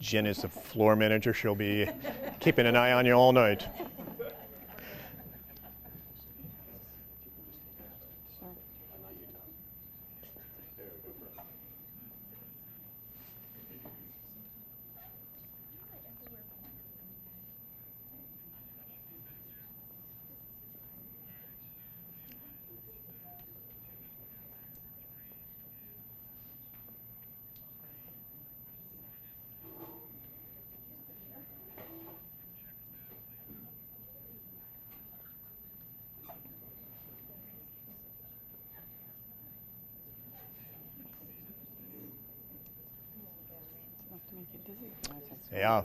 Jen is the floor manager. She'll be keeping an eye on you all night. Yeah.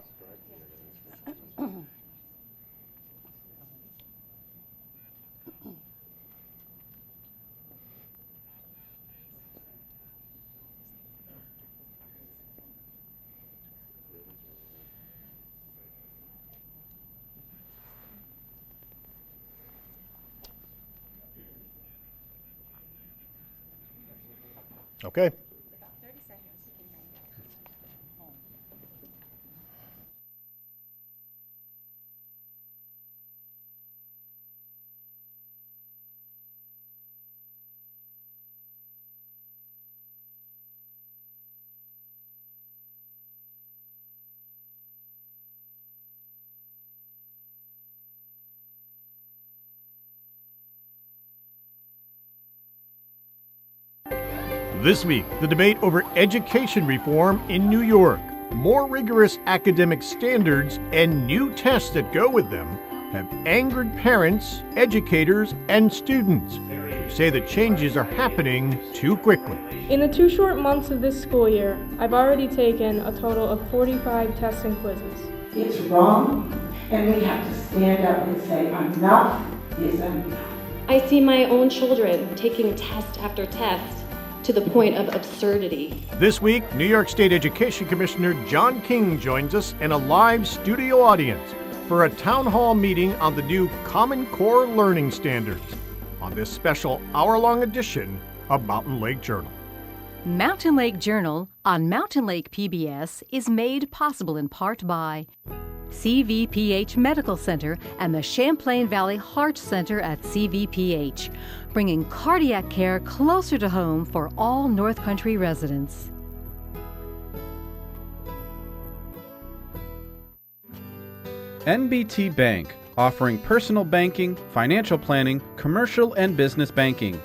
Okay. This week, the debate over education reform in New York. More rigorous academic standards and new tests that go with them have angered parents, educators, and students who say the changes are happening too quickly. In the 2 short months of this school year, I've already taken a total of 45 tests and quizzes. It's wrong, and we have to stand up and say enough is enough. I see my own children taking test after test to the point of absurdity. This week, New York State Education Commissioner John King joins us in a live studio audience for a town hall meeting on the new Common Core Learning Standards on this special hour-long edition of Mountain Lake Journal. Mountain Lake Journal on Mountain Lake PBS is made possible in part by CVPH Medical Center and the Champlain Valley Heart Center at CVPH, bringing cardiac care closer to home for all North Country residents. NBT Bank, offering personal banking, financial planning, commercial and business banking.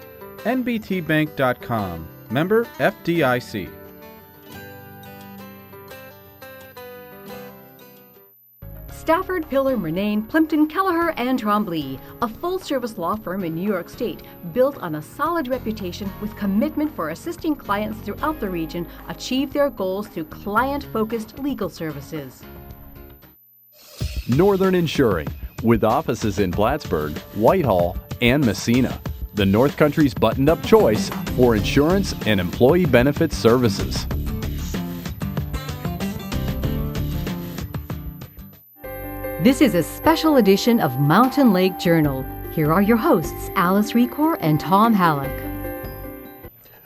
nbtbank.com. Member FDIC. Stafford, Pillar, Murnane, Plimpton, Kelleher, and Trombley, a full-service law firm in New York State, built on a solid reputation with commitment for assisting clients throughout the region achieve their goals through client-focused legal services. Northern Insuring, with offices in Plattsburgh, Whitehall, and Messina. The North Country's buttoned-up choice for insurance and employee benefits services. This is a special edition of Mountain Lake Journal. Here are your hosts, Alice Recor and Thom Hallock.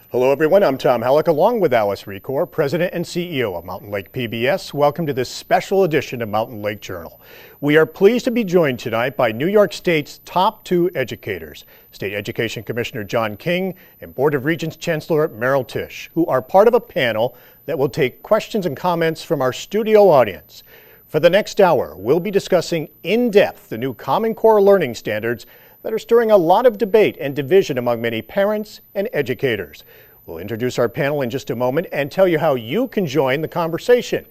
Hello, everyone. I'm Thom Hallock, along with Alice Recor, President and CEO of Mountain Lake PBS. Welcome to this special edition of Mountain Lake Journal. We are pleased to be joined tonight by New York State's top 2 educators, State Education Commissioner John King and Board of Regents Chancellor Merrill Tisch, who are part of a panel that will take questions and comments from our studio audience. For the next hour, we'll be discussing in depth the new Common Core learning standards that are stirring a lot of debate and division among many parents and educators. We'll introduce our panel in just a moment and tell you how you can join the conversation.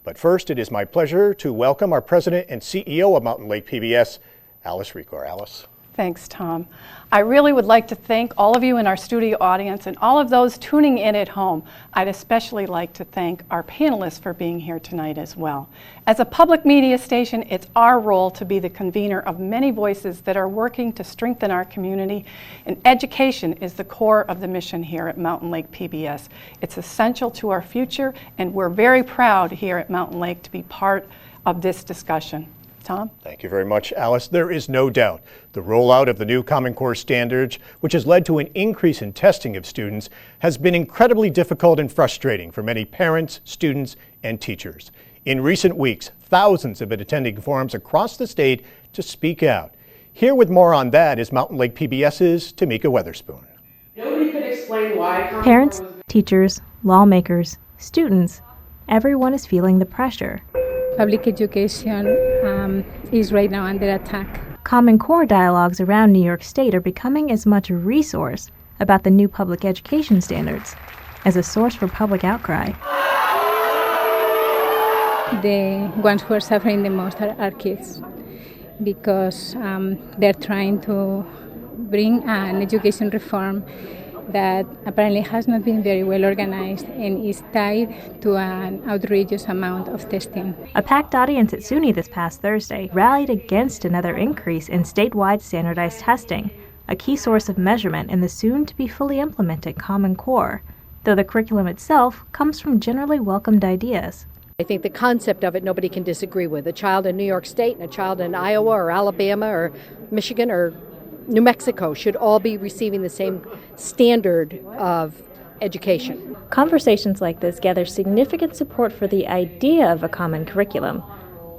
But first, it is my pleasure to welcome our President and CEO of Mountain Lake PBS, Alice Recor. Alice. Thanks, Tom. I really would like to thank all of you in our studio audience and all of those tuning in at home. I'd especially like to thank our panelists for being here tonight as well. As a public media station, it's our role to be the convener of many voices that are working to strengthen our community, and education is the core of the mission here at Mountain Lake PBS. It's essential to our future, and we're very proud here at Mountain Lake to be part of this discussion. Tom? Thank you very much, Alice. There is no doubt the rollout of the new Common Core standards, which has led to an increase in testing of students, has been incredibly difficult and frustrating for many parents, students, and teachers. In recent weeks, thousands have been attending forums across the state to speak out. Here with more on that is Mountain Lake PBS's Tamika Weatherspoon. Nobody could explain why. Parents, teachers, lawmakers, students, everyone is feeling the pressure. Public education is right now under attack. Common Core dialogues around New York State are becoming as much a resource about the new public education standards as a source for public outcry. The ones who are suffering the most are kids, because they're trying to bring an education reform that apparently has not been very well organized and is tied to an outrageous amount of testing. A packed audience at SUNY this past Thursday rallied against another increase in statewide standardized testing, a key source of measurement in the soon-to-be fully implemented Common Core, though the curriculum itself comes from generally welcomed ideas. I think the concept of it nobody can disagree with. A child in New York State and a child in Iowa or Alabama or Michigan or New Mexico should all be receiving the same standard of education. Conversations like this gather significant support for the idea of a common curriculum,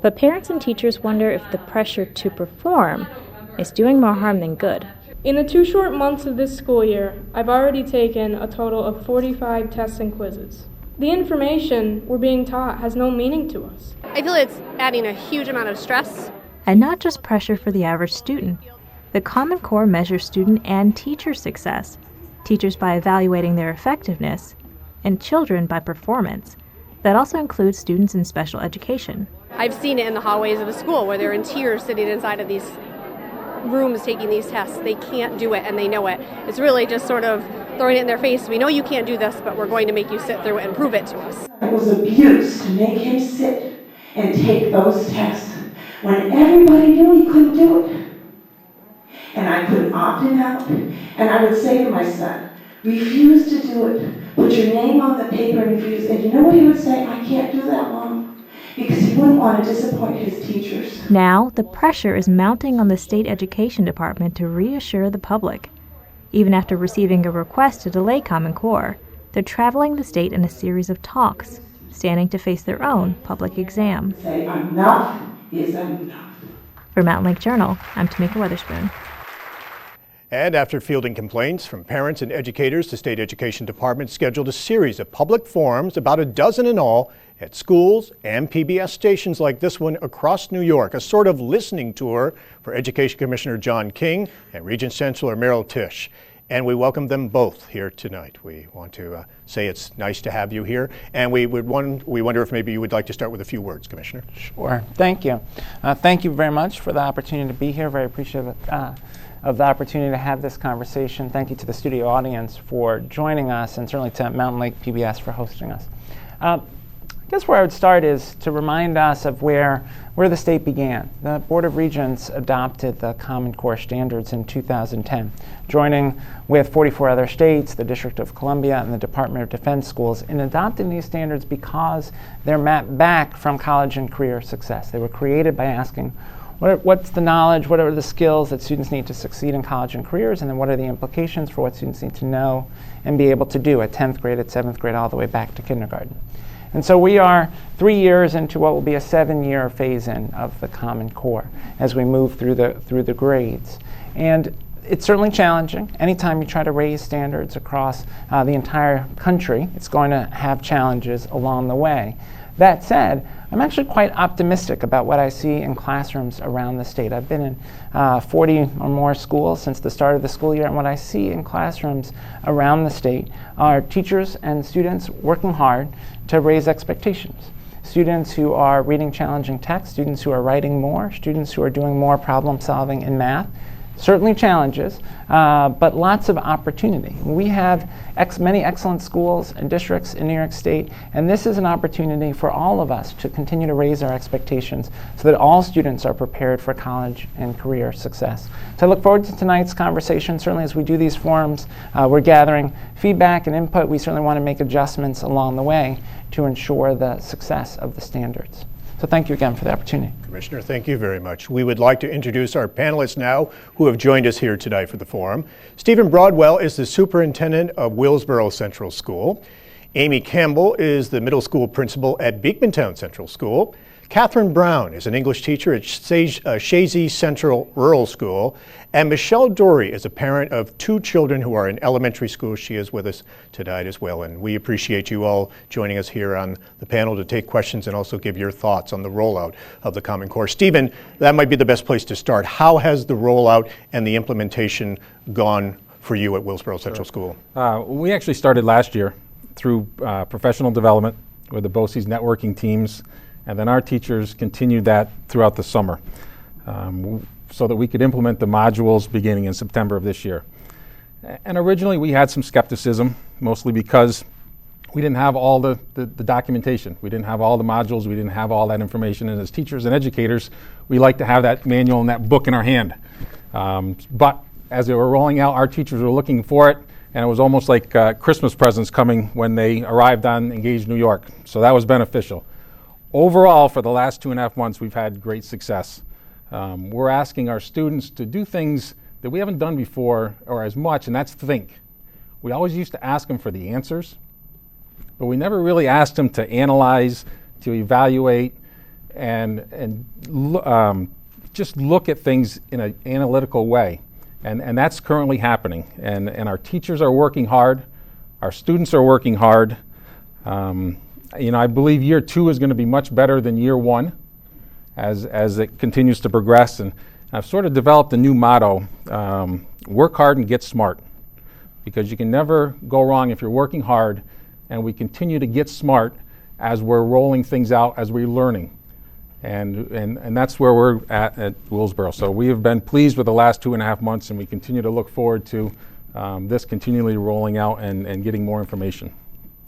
but parents and teachers wonder if the pressure to perform is doing more harm than good. In the 2 short months of this school year, I've already taken a total of 45 tests and quizzes. The information we're being taught has no meaning to us. I feel it's adding a huge amount of stress. And not just pressure for the average student. The Common Core measures student and teacher success, teachers by evaluating their effectiveness, and children by performance. That also includes students in special education. I've seen it in the hallways of the school where they're in tears sitting inside of these rooms taking these tests. They can't do it and they know it. It's really just sort of throwing it in their face. We know you can't do this, but we're going to make you sit through it and prove it to us. It was abuse to make him sit and take those tests when everybody knew he couldn't do it. And I couldn't opt him out, and I would say to my son, refuse to do it. Put your name on the paper and refuse. And you know what he would say? I can't do that, Mom. Because he wouldn't want to disappoint his teachers. Now, the pressure is mounting on the state education department to reassure the public. Even after receiving a request to delay Common Core, they're traveling the state in a series of talks, standing to face their own public exam. Say enough is enough. For Mountain Lake Journal, I'm Tamika Weatherspoon. And after fielding complaints from parents and educators, the state education department scheduled a series of public forums, about a dozen in all, at schools and PBS stations like this one across New York, a sort of listening tour for Education Commissioner John King and Regent Chancellor Merrill Tisch. And we welcome them both here tonight. We want to say it's nice to have you here, and we wonder if maybe you would like to start with a few words, Commissioner. Sure. Thank you. Thank you very much for the opportunity to be here. Very appreciative of the opportunity to have this conversation. Thank you to the studio audience for joining us, and certainly to Mountain Lake PBS for hosting us. I guess where I would start is to remind us of where the state began. The Board of Regents adopted the Common Core standards in 2010, joining with 44 other states, the District of Columbia, and the Department of Defense schools in adopting these standards because they're mapped back from college and career success. They were created by asking, what's the knowledge, what are the skills that students need to succeed in college and careers, and then what are the implications for what students need to know and be able to do at 10th grade, at 7th grade, all the way back to kindergarten. And so we are 3 years into what will be a 7-year phase-in of the Common Core as we move through the grades. And it's certainly challenging. Anytime you try to raise standards across the entire country, it's going to have challenges along the way. That said, I'm actually quite optimistic about what I see in classrooms around the state. I've been in 40 or more schools since the start of the school year, and what I see in classrooms around the state are teachers and students working hard to raise expectations. Students who are reading challenging texts, students who are writing more, students who are doing more problem solving in math. Certainly challenges, but lots of opportunity. We have many excellent schools and districts in New York State, and this is an opportunity for all of us to continue to raise our expectations so that all students are prepared for college and career success. So I look forward to tonight's conversation. Certainly as we do these forums, we're gathering feedback and input. We certainly want to make adjustments along the way to ensure the success of the standards. So thank you again for the opportunity. Commissioner, thank you very much. We would like to introduce our panelists now who have joined us here tonight for the forum. Stephen Broadwell is the superintendent of Willsboro Central School. Amy Campbell is the middle school principal at Beekmantown Central School. Catherine Brown is an English teacher at Shazy Central Rural School. And Michelle Dory is a parent of 2 children who are in elementary school. She is with us tonight as well. And we appreciate you all joining us here on the panel to take questions and also give your thoughts on the rollout of the Common Core. Stephen, that might be the best place to start. How has the rollout and the implementation gone for you at Willsboro Central School? We actually started last year through professional development with the BOCES networking teams, and then our teachers continued that throughout the summer so that we could implement the modules beginning in September of this year. And originally we had some skepticism, mostly because we didn't have all the documentation. We didn't have all the modules, we didn't have all that information, and as teachers and educators, we like to have that manual and that book in our hand. But as they were rolling out, our teachers were looking for it, and it was almost like Christmas presents coming when they arrived on Engage New York. So that was beneficial. Overall, for the last 2.5 months, we've had great success. We're asking our students to do things that we haven't done before or as much, and that's think. We always used to ask them for the answers, but we never really asked them to analyze, to evaluate, and just look at things in an analytical way. And that's currently happening. And our teachers are working hard. Our students are working hard. I believe year 2 is going to be much better than year 1 as it continues to progress. And I've sort of developed a new motto, work hard and get smart. Because you can never go wrong if you're working hard, and we continue to get smart as we're rolling things out, as we're learning. And that's where we're at Willsboro. So we have been pleased with the last 2.5 months, and we continue to look forward to this continually rolling out and getting more information.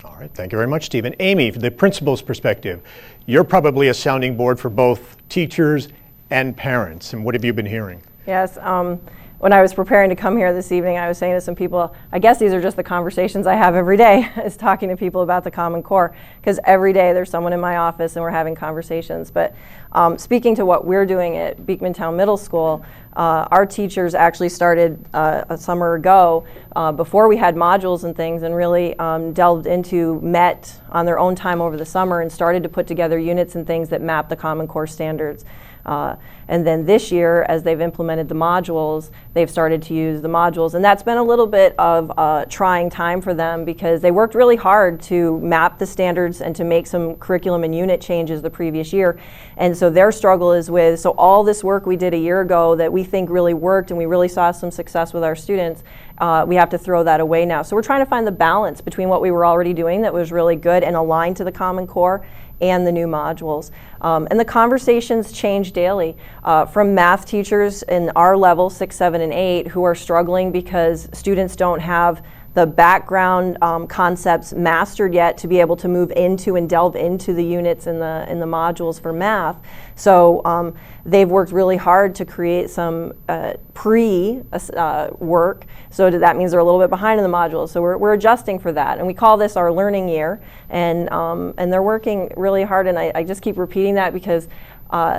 All right, thank you very much, Stephen. Amy, from the principal's perspective, you're probably a sounding board for both teachers and parents, and what have you been hearing? Yes, when I was preparing to come here this evening, I was saying to some people, I guess these are just the conversations I have every day, is talking to people about the Common Core, because every day there's someone in my office and we're having conversations. But speaking to what we're doing at Beekmantown Middle School, our teachers actually started a summer ago, before we had modules and things, and really delved into MET on their own time over the summer and started to put together units and things that map the Common Core standards. And then this year, as they've implemented the modules, they've started to use the modules. And that's been a little bit of a trying time for them, because they worked really hard to map the standards and to make some curriculum and unit changes the previous year. And so their struggle is with, so all this work we did a year ago that we think really worked and we really saw some success with our students, we have to throw that away now. So we're trying to find the balance between what we were already doing that was really good and aligned to the Common Core and the new modules. And the conversations change daily from math teachers in our level 6, 7, and 8 who are struggling because students don't have the background concepts mastered yet to be able to move into and delve into the units in the modules for math. So they've worked really hard to create some work, so that means they're a little bit behind in the modules. So we're adjusting for that, and we call this our learning year, and they're working really hard, and I just keep repeating that because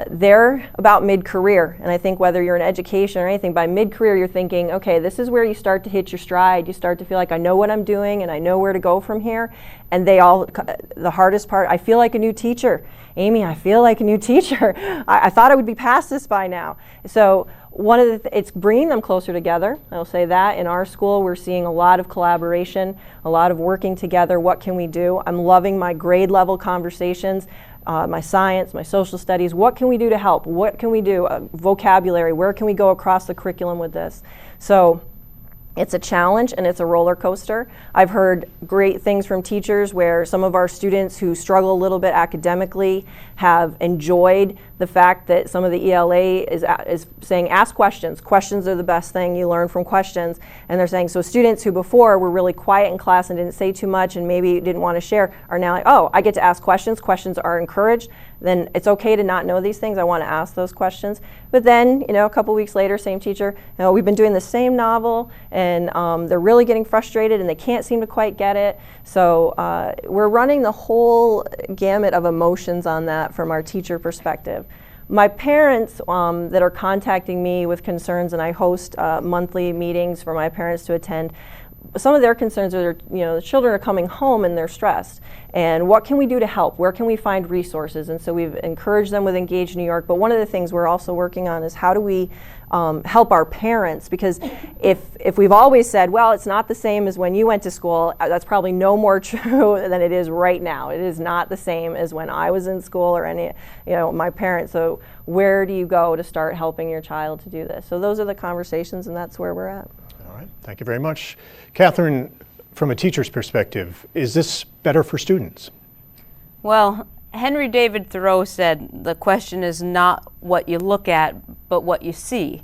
they're about mid-career, and I think whether you're in education or anything, by mid-career you're thinking, okay, this is where you start to hit your stride. You start to feel like I know what I'm doing and I know where to go from here. And the hardest part, I feel like a new teacher. Amy, I feel like a new teacher. I thought I would be past this by now. So it's bringing them closer together. I'll say that. In our school, we're seeing a lot of collaboration, a lot of working together. What can we do? I'm loving my grade level conversations. My science, my social studies, what can we do to help? What can we do? Vocabulary, where can we go across the curriculum with this? So it's a challenge and it's a roller coaster. I've heard great things from teachers where some of our students who struggle a little bit academically have enjoyed the fact that some of the ELA is saying ask questions. Questions are the best thing. You learn from questions. And they're saying, so students who before were really quiet in class and didn't say too much and maybe didn't want to share are now like, oh, I get to ask questions. Questions are encouraged. Then it's okay to not know these things. I want to ask those questions. But then, a couple weeks later, same teacher, we've been doing the same novel and they're really getting frustrated and they can't seem to quite get it. So we're running the whole gamut of emotions on that from our teacher perspective. My parents that are contacting me with concerns, and I host monthly meetings for my parents to attend, some of their concerns are, the children are coming home and they're stressed. And what can we do to help? Where can we find resources? And so we've encouraged them with Engage New York. But one of the things we're also working on is how do we help our parents? Because if we've always said, well, it's not the same as when you went to school, that's probably no more true than it is right now. It is not the same as when I was in school or my parents. So where do you go to start helping your child to do this? So those are the conversations, and that's where we're at. All right, thank you very much. Catherine, from a teacher's perspective, is this better for students? Well, Henry David Thoreau said the question is not what you look at, but what you see.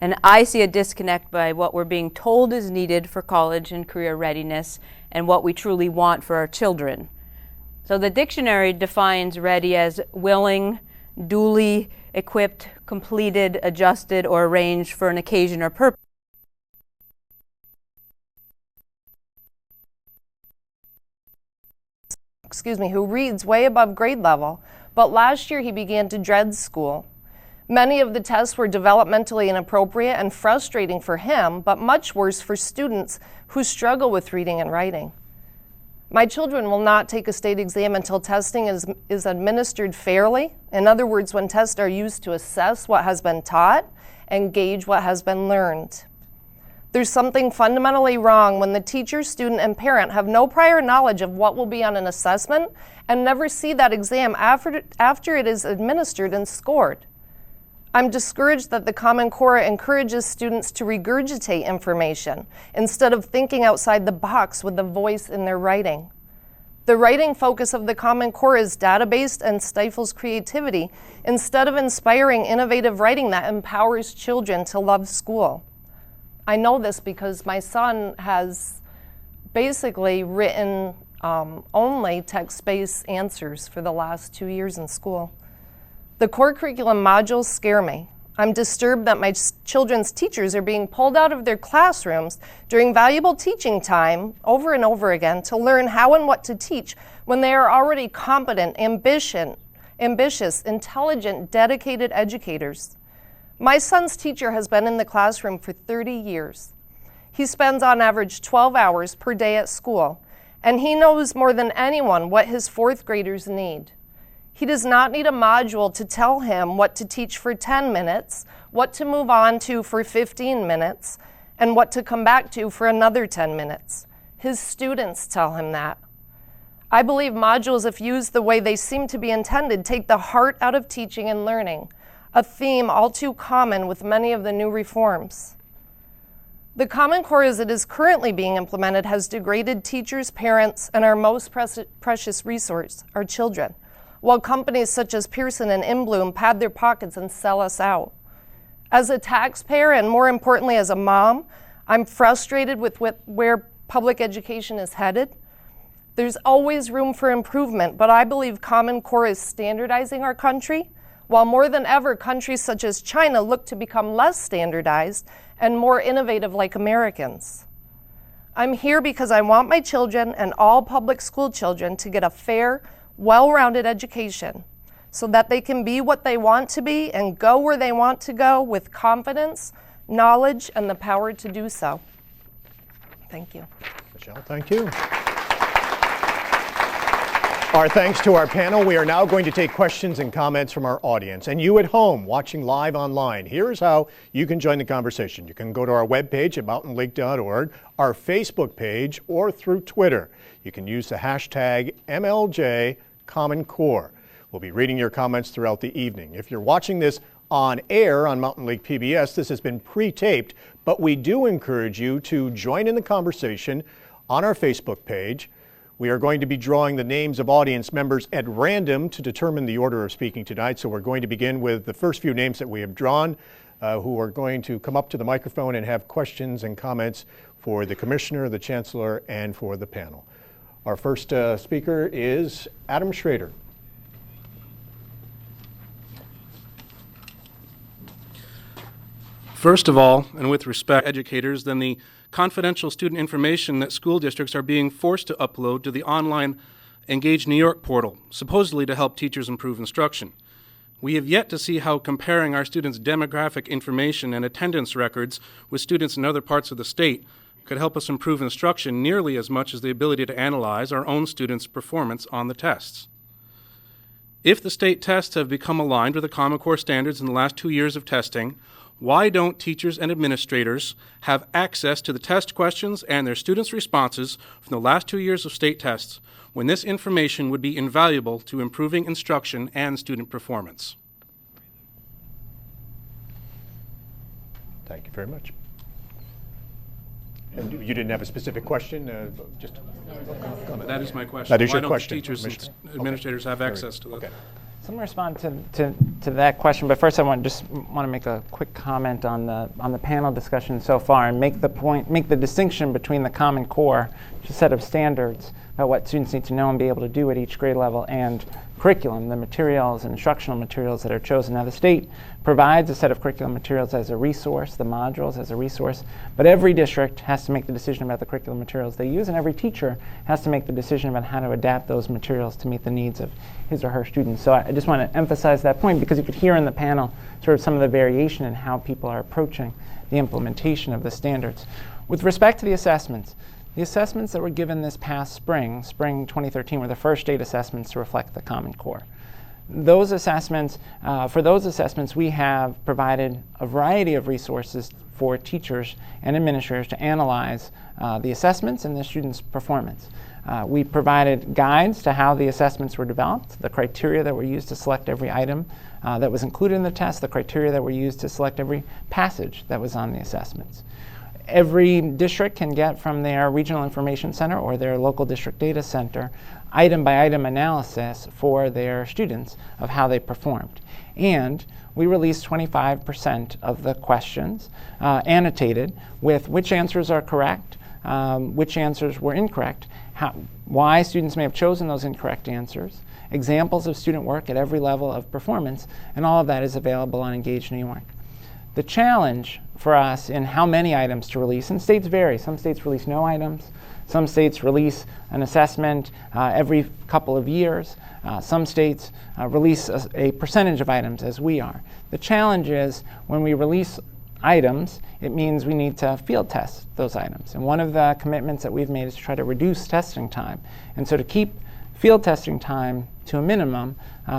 And I see a disconnect by what we're being told is needed for college and career readiness and what we truly want for our children. So the dictionary defines ready as willing, duly equipped, completed, adjusted, or arranged for an occasion or purpose. Who reads way above grade level, but last year he began to dread school. Many of the tests were developmentally inappropriate and frustrating for him, but much worse for students who struggle with reading and writing. My children will not take a state exam until testing is administered fairly. In other words, when tests are used to assess what has been taught and gauge what has been learned. There's something fundamentally wrong when the teacher, student, and parent have no prior knowledge of what will be on an assessment and never see that exam after it is administered and scored. I'm discouraged that the Common Core encourages students to regurgitate information instead of thinking outside the box with a voice in their writing. The writing focus of the Common Core is data-based and stifles creativity instead of inspiring innovative writing that empowers children to love school. I know this because my son has basically written only text-based answers for the last 2 years in school. The core curriculum modules scare me. I'm disturbed that my children's teachers are being pulled out of their classrooms during valuable teaching time over and over again to learn how and what to teach when they are already competent, ambitious, intelligent, dedicated educators. My son's teacher has been in the classroom for 30 years. He spends on average 12 hours per day at school, and he knows more than anyone what his fourth graders need. He does not need a module to tell him what to teach for 10 minutes, what to move on to for 15 minutes, and what to come back to for another 10 minutes. His students tell him that. I believe modules, if used the way they seem to be intended, take the heart out of teaching and learning, a theme all too common with many of the new reforms. The Common Core as it is currently being implemented has degraded teachers, parents, and our most precious resource, our children, while companies such as Pearson and Inbloom pad their pockets and sell us out. As a taxpayer, and more importantly as a mom, I'm frustrated with where public education is headed. There's always room for improvement, but I believe Common Core is standardizing our country, while more than ever countries such as China look to become less standardized and more innovative like Americans. I'm here because I want my children and all public school children to get a fair, well-rounded education so that they can be what they want to be and go where they want to go with confidence, knowledge, and the power to do so. Thank you. Michelle, thank you. Our thanks to our panel. We are now going to take questions and comments from our audience. And you at home watching live online, here's how you can join the conversation. You can go to our webpage at mountainlake.org, our Facebook page, or through Twitter. You can use the hashtag MLJ Common Core. We'll be reading your comments throughout the evening. If you're watching this on air on Mountain Lake PBS, this has been pre-taped, but we do encourage you to join in the conversation on our Facebook page. We are going to be drawing the names of audience members at random to determine the order of speaking tonight. So we're going to begin with the first few names that we have drawn, who are going to come up to the microphone and have questions and comments for the Commissioner, the Chancellor, and for the panel. Our first speaker is Adam Schrader. First of all, and with respect to educators, then the confidential student information that school districts are being forced to upload to the online Engage New York portal, supposedly to help teachers improve instruction. We have yet to see how comparing our students' demographic information and attendance records with students in other parts of the state could help us improve instruction nearly as much as the ability to analyze our own students' performance on the tests. If the state tests have become aligned with the Common Core standards in the last 2 years of testing, why don't teachers and administrators have access to the test questions and their students' responses from the last 2 years of state tests when this information would be invaluable to improving instruction and student performance? Thank you very much. And you didn't have a specific question? Just comment. That is my question. That is Why your don't question. teachers and administrators have access to that? Okay. So I'm going to respond to that question, but first I want to make a quick comment on the panel discussion so far and make the distinction between the Common Core, which is a set of standards about what students need to know and be able to do at each grade level, and curriculum, the materials and instructional materials that are chosen. Now the state provides a set of curriculum materials as a resource, the modules as a resource, but every district has to make the decision about the curriculum materials they use, and every teacher has to make the decision about how to adapt those materials to meet the needs of his or her students. So I just want to emphasize that point because you could hear in the panel sort of some of the variation in how people are approaching the implementation of the standards. With respect to the assessments that were given this past spring 2013, were the first state assessments to reflect the Common Core. Those assessments, for those assessments, we have provided a variety of resources for teachers and administrators to analyze the assessments and the students' performance. We provided guides to how the assessments were developed, the criteria that were used to select every item that was included in the test, the criteria that were used to select every passage that was on the assessments. Every district can get from their regional information center or their local district data center item-by-item analysis for their students of how they performed. And we released 25% of the questions annotated with which answers are correct, which answers were incorrect, why students may have chosen those incorrect answers, examples of student work at every level of performance, and all of that is available on Engage New York. The challenge for us in how many items to release, and states vary. Some states release no items. Some states release an assessment every couple of years. Some states release a percentage of items, as we are. The challenge is when we release items, it means we need to field test those items. And one of the commitments that we've made is to try to reduce testing time. And so to keep field testing time to a minimum,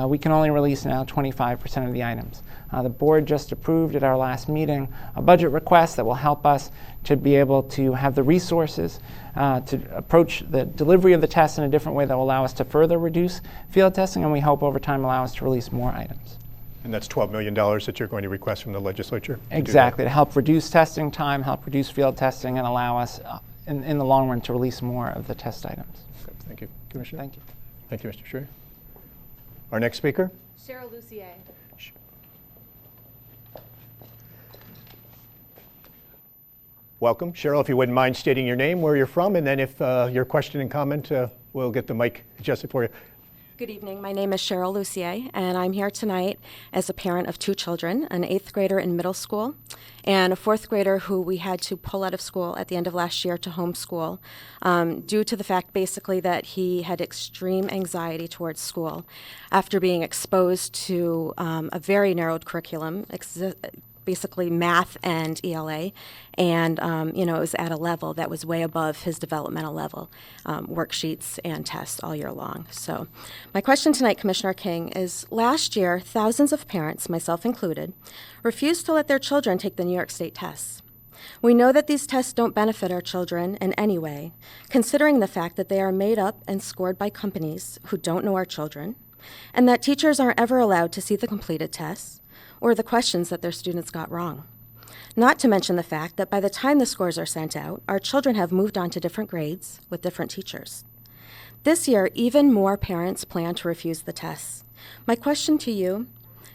we can only release now 25% of the items. The board just approved at our last meeting a budget request that will help us to be able to have the resources to approach the delivery of the test in a different way that will allow us to further reduce field testing, and we hope over time allow us to release more items. And that's $12 million that you're going to request from the legislature? Exactly, to help reduce testing time, help reduce field testing, and allow us in the long run to release more of the test items. Okay, thank you, Commissioner. Thank you. Thank you, Mr. Schreier. Our next speaker? Cheryl Lucier. Welcome. Cheryl, if you wouldn't mind stating your name, where you're from, and then if your question and comment, we'll get the mic adjusted for you. Good evening. My name is Cheryl Lucier, and I'm here tonight as a parent of two children, an 8th grader in middle school and a 4th grader who we had to pull out of school at the end of last year to homeschool due to the fact basically that he had extreme anxiety towards school after being exposed to a very narrowed curriculum, basically math and ELA, and it was at a level that was way above his developmental level, worksheets and tests all year long. So my question tonight, Commissioner King, is last year, thousands of parents, myself included, refused to let their children take the New York State tests. We know that these tests don't benefit our children in any way, considering the fact that they are made up and scored by companies who don't know our children, and that teachers aren't ever allowed to see the completed tests or the questions that their students got wrong. Not to mention the fact that by the time the scores are sent out, our children have moved on to different grades with different teachers. This year, even more parents plan to refuse the tests. My question to you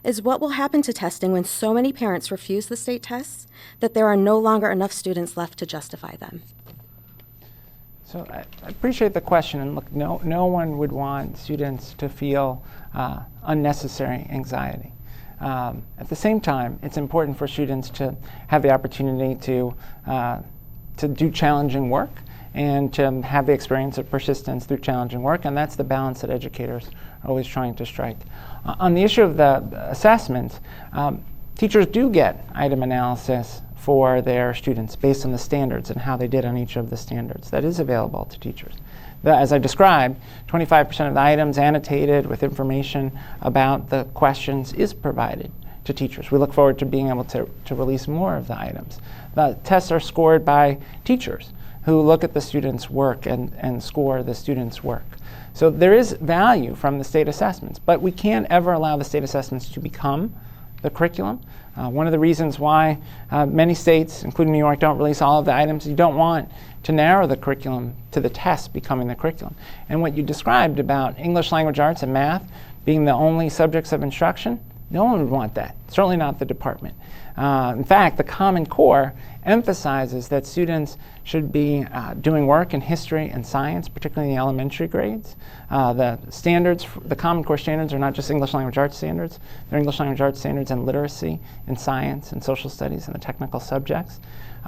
is what will happen to testing when so many parents refuse the state tests that there are no longer enough students left to justify them? So I appreciate the question, and look, no one would want students to feel unnecessary anxiety. At the same time, it's important for students to have the opportunity to do challenging work and to have the experience of persistence through challenging work, and that's the balance that educators are always trying to strike. On the issue of the assessments, teachers do get item analysis for their students based on the standards and how they did on each of the standards. That is available to teachers. As I described, 25% of the items annotated with information about the questions is provided to teachers. We look forward to being able to release more of the items. The tests are scored by teachers who look at the students' work and score the students' work. So there is value from the state assessments, but we can't ever allow the state assessments to become the curriculum. One of the reasons why many states, including New York, don't release all of the items, you don't want to narrow the curriculum to the test becoming the curriculum. And what you described about English language arts and math being the only subjects of instruction, no one would want that, certainly not the department. In fact, the Common Core emphasizes that students should be doing work in history and science, particularly in the elementary grades. The standards, the Common Core standards are not just English language arts standards, they're English language arts standards and literacy in science and social studies and the technical subjects.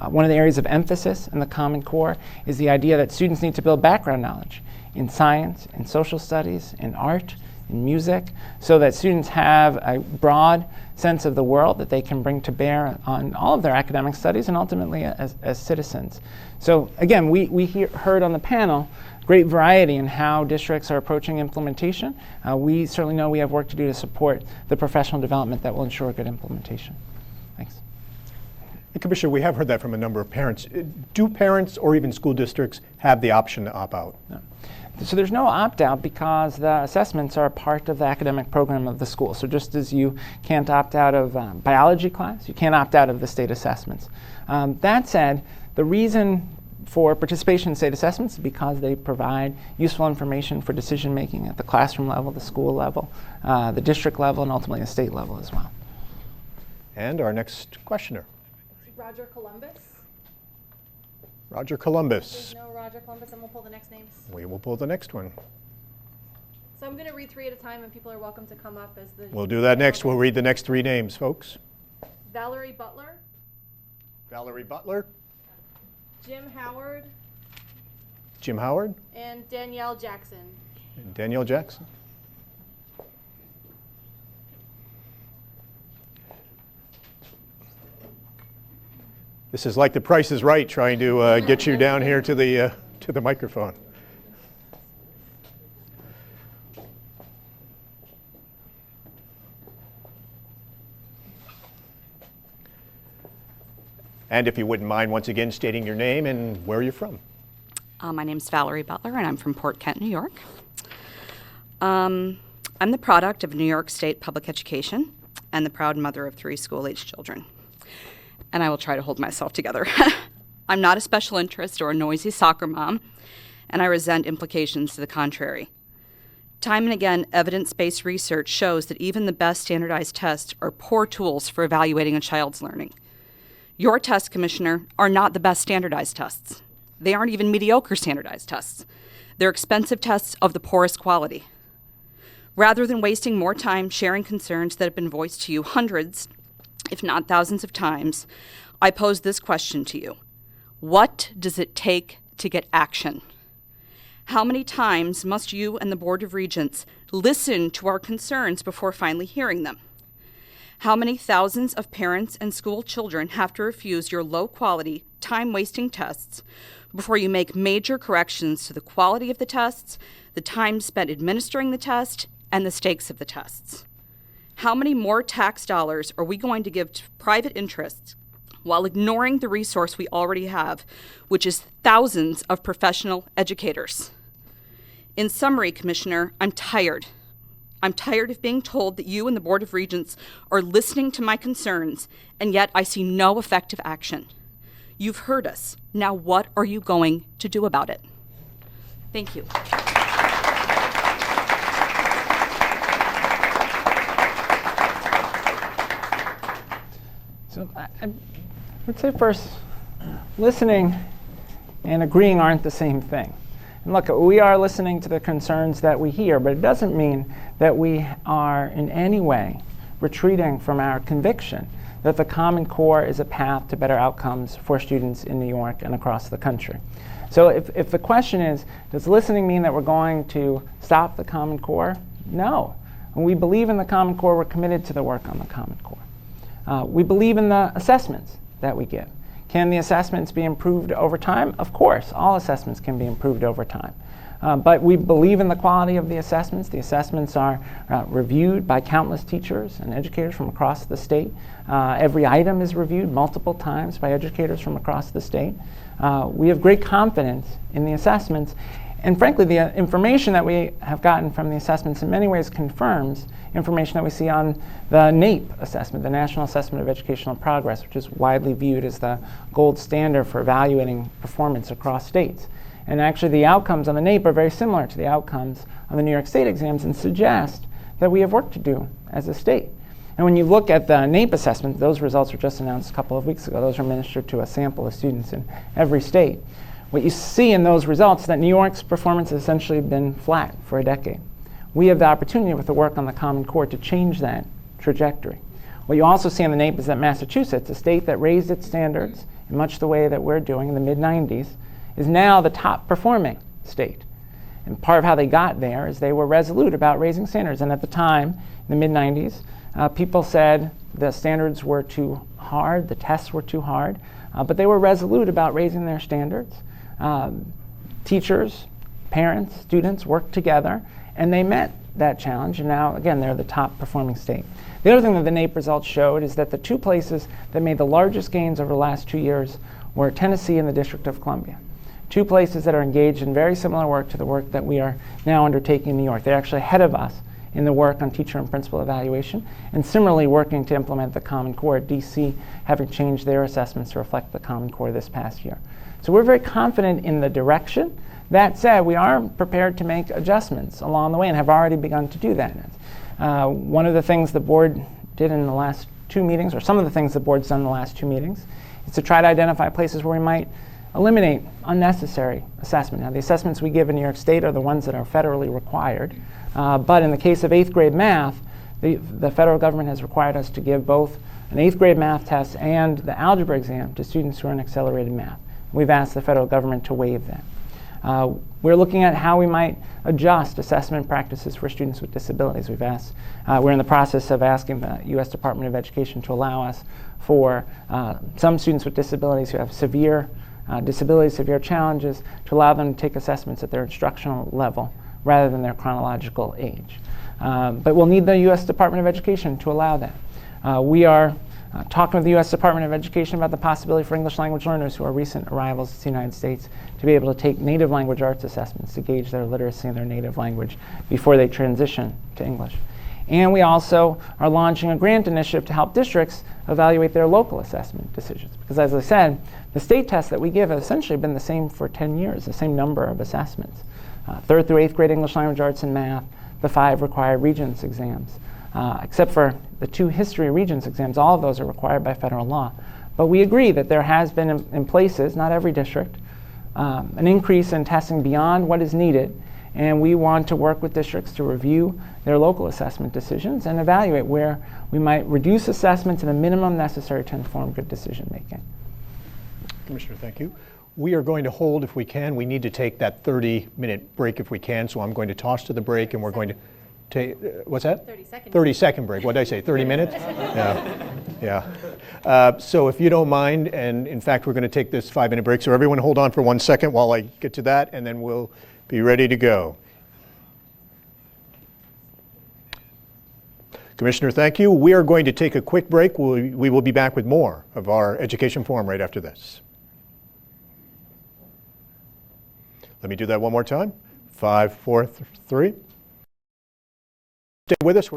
One of the areas of emphasis in the Common Core is the idea that students need to build background knowledge in science, in social studies, in art, in music, so that students have a broad sense of the world that they can bring to bear on all of their academic studies and ultimately as citizens. So again, we heard on the panel great variety in how districts are approaching implementation. We certainly know we have work to do to support the professional development that will ensure good implementation. Thanks. Commissioner, we have heard that from a number of parents. Do parents or even school districts have the option to opt out? No. So there's no opt-out because the assessments are a part of the academic program of the school. So just as you can't opt out of biology class, you can't opt out of the state assessments. That said, the reason for participation in state assessments is because they provide useful information for decision making at the classroom level, the school level, the district level, and ultimately the state level as well. And our next questioner. Roger Columbus. Roger Columbus. There's no Roger Columbus, and we'll pull the next names. We will pull the next one. So I'm going to read 3 at a time, and people are welcome to come up as the... We'll do that next. We'll read the next 3 names, folks. Valerie Butler. Valerie Butler. Jim Howard. Jim Howard. And Danielle Jackson. And Danielle Jackson. This is like The Price is Right, trying to get you down here to the microphone. And if you wouldn't mind once again stating your name and where you're from. My name's Valerie Butler, and I'm from Port Kent, New York. I'm the product of New York State public education and the proud mother of 3 school-aged children. And I will try to hold myself together. I'm not a special interest or a noisy soccer mom, and I resent implications to the contrary. Time and again, evidence-based research shows that even the best standardized tests are poor tools for evaluating a child's learning. Your tests, Commissioner, are not the best standardized tests. They aren't even mediocre standardized tests. They're expensive tests of the poorest quality. Rather than wasting more time sharing concerns that have been voiced to you hundreds, if not thousands of times, I pose this question to you. What does it take to get action? How many times must you and the Board of Regents listen to our concerns before finally hearing them? How many thousands of parents and school children have to refuse your low-quality, time-wasting tests before you make major corrections to the quality of the tests, the time spent administering the test, and the stakes of the tests? How many more tax dollars are we going to give to private interests while ignoring the resource we already have, which is thousands of professional educators? In summary, Commissioner, I'm tired. I'm tired of being told that you and the Board of Regents are listening to my concerns, and yet I see no effective action. You've heard us. Now what are you going to do about it? Thank you. So I would say first, listening and agreeing aren't the same thing. And look, we are listening to the concerns that we hear, but it doesn't mean that we are in any way retreating from our conviction that the Common Core is a path to better outcomes for students in New York and across the country. So if the question is, does listening mean that we're going to stop the Common Core? No. When we believe in the Common Core, we're committed to the work on the Common Core. We believe in the assessments that we give. Can the assessments be improved over time? Of course, all assessments can be improved over time. But we believe in the quality of the assessments. The assessments are reviewed by countless teachers and educators from across the state. Every item is reviewed multiple times by educators from across the state. We have great confidence in the assessments. And frankly, the information that we have gotten from the assessments in many ways confirms information that we see on the NAEP assessment, the National Assessment of Educational Progress, which is widely viewed as the gold standard for evaluating performance across states. And actually, the outcomes on the NAEP are very similar to the outcomes on the New York State exams and suggest that we have work to do as a state. And when you look at the NAEP assessment, those results were just announced a couple of weeks ago. Those are administered to a sample of students in every state. What you see in those results is that New York's performance has essentially been flat for a decade. We have the opportunity with the work on the Common Core to change that trajectory. What you also see in the NAEP is that Massachusetts, a state that raised its standards in much the way that we're doing in the mid-90s, is now the top performing state. And part of how they got there is they were resolute about raising standards. And at the time, in the mid-90s, people said the standards were too hard, the tests were too hard, but they were resolute about raising their standards. Teachers, parents, students worked together, and they met that challenge, and now, again, they're the top performing state. The other thing that the NAEP results showed is that the two places that made the largest gains over the last 2 years were Tennessee and the District of Columbia. Two places that are engaged in very similar work to the work that we are now undertaking in New York. They're actually ahead of us in the work on teacher and principal evaluation, and similarly working to implement the Common Core, DC having changed their assessments to reflect the Common Core this past year. So we're very confident in the direction. That said, we are prepared to make adjustments along the way and have already begun to do that. One of the things the board did in the last 2 meetings, or some of the things the board's done in the last 2 meetings, is to try to identify places where we might eliminate unnecessary assessment. Now, the assessments we give in New York State are the ones that are federally required, but in the case of 8th grade math, the federal government has required us to give both an 8th grade math test and the algebra exam to students who are in accelerated math. We've asked the federal government to waive that. We're looking at how we might adjust assessment practices for students with disabilities. We're in the process of asking the U.S. Department of Education to allow us for some students with disabilities who have severe disabilities, severe challenges, to allow them to take assessments at their instructional level rather than their chronological age. But we'll need the U.S. Department of Education to allow that. We are talking with the U.S. Department of Education about the possibility for English language learners who are recent arrivals to the United States to be able to take native language arts assessments to gauge their literacy in their native language before they transition to English. And we also are launching a grant initiative to help districts evaluate their local assessment decisions. Because as I said, the state tests that we give have essentially been the same for 10 years, the same number of assessments. 3rd through 8th grade English language arts and math, the 5 required Regents exams. Except for the 2 history Regents exams, all of those are required by federal law. But we agree that there has been in places, not every district, an increase in testing beyond what is needed, and we want to work with districts to review their local assessment decisions and evaluate where we might reduce assessment to the minimum necessary to inform good decision making. Commissioner, thank you. We are going to hold if we can. We need to take that 30-minute break if we can, so I'm going to toss to the break and we're going to take, what's that? 30 seconds. 30-second break. What did I say, 30 minutes? Yeah. So if you don't mind, and in fact, we're going to take this 5-minute break, so everyone hold on for 1 second while I get to that, and then we'll be ready to go. Commissioner, thank you. We are going to take a quick break. We will be back with more of our Education Forum right after this. Let me do that one more time. 5, 4, 3. Stay with us.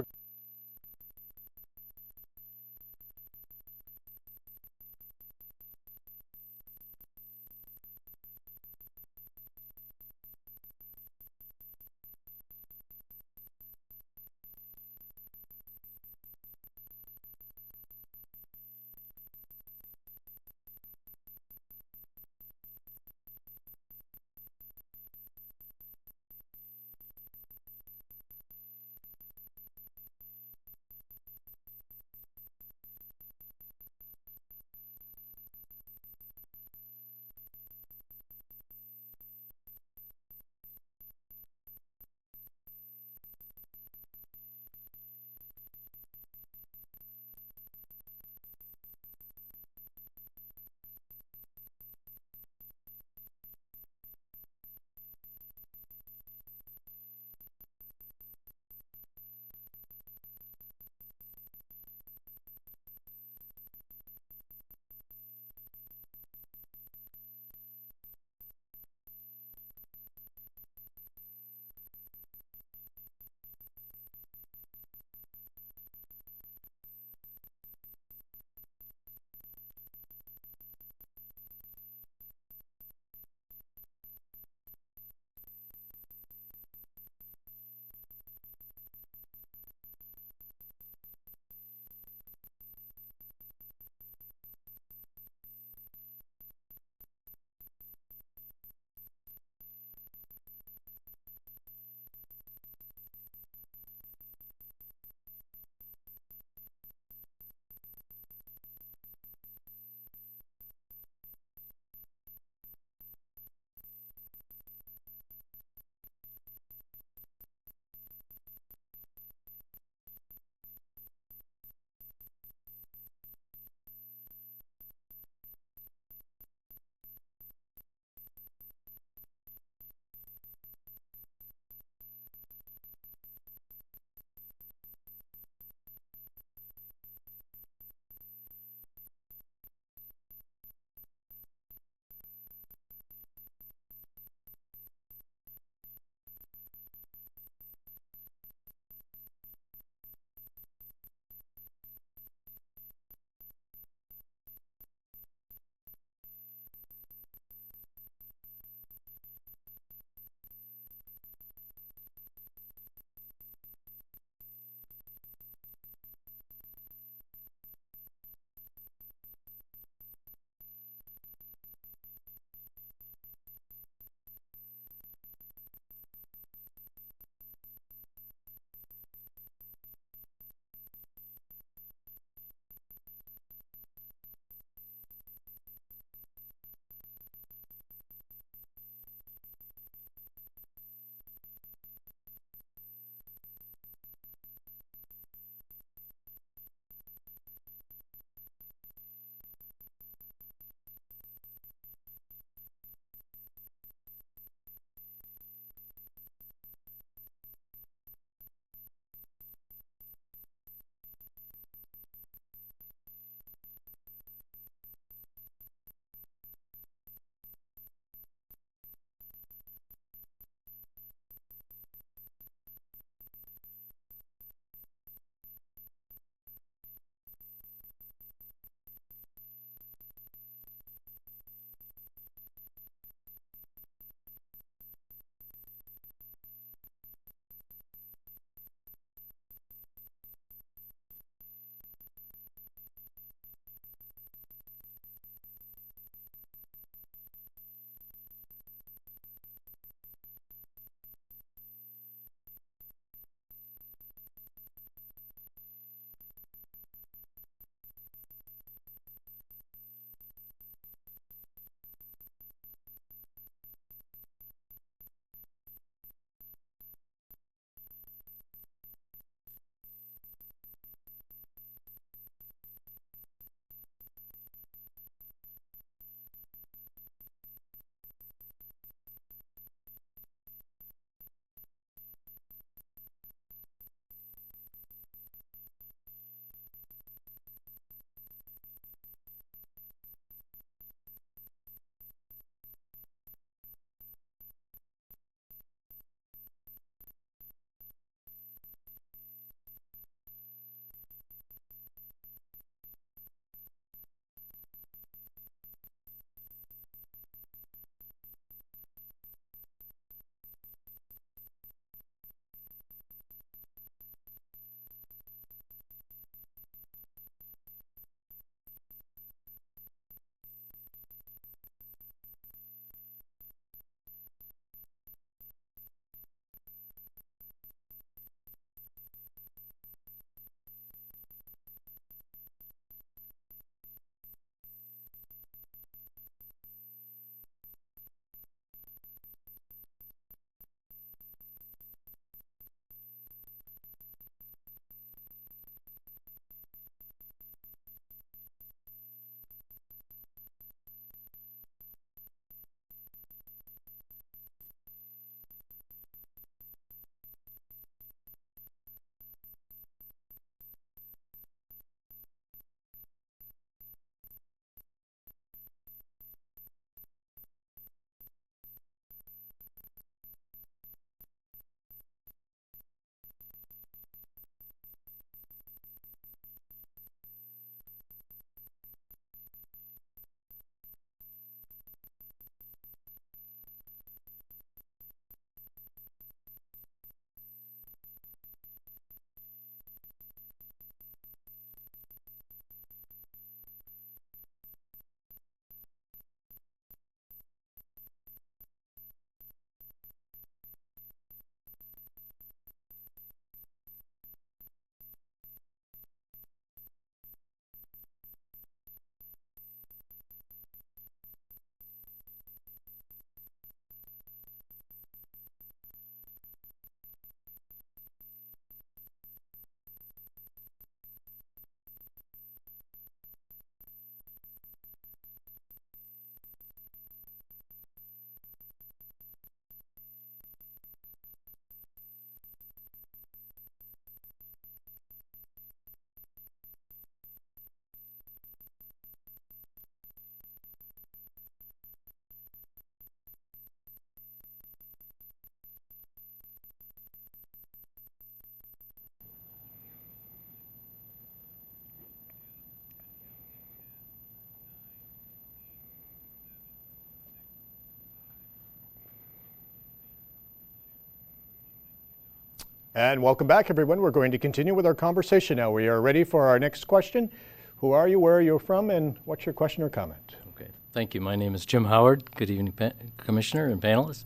And welcome back, everyone. We're going to continue with our conversation now. We are ready for our next question. Who are you, where are you from, and what's your question or comment? Okay, thank you. My name is Jim Howard. Good evening, Commissioner and panelists.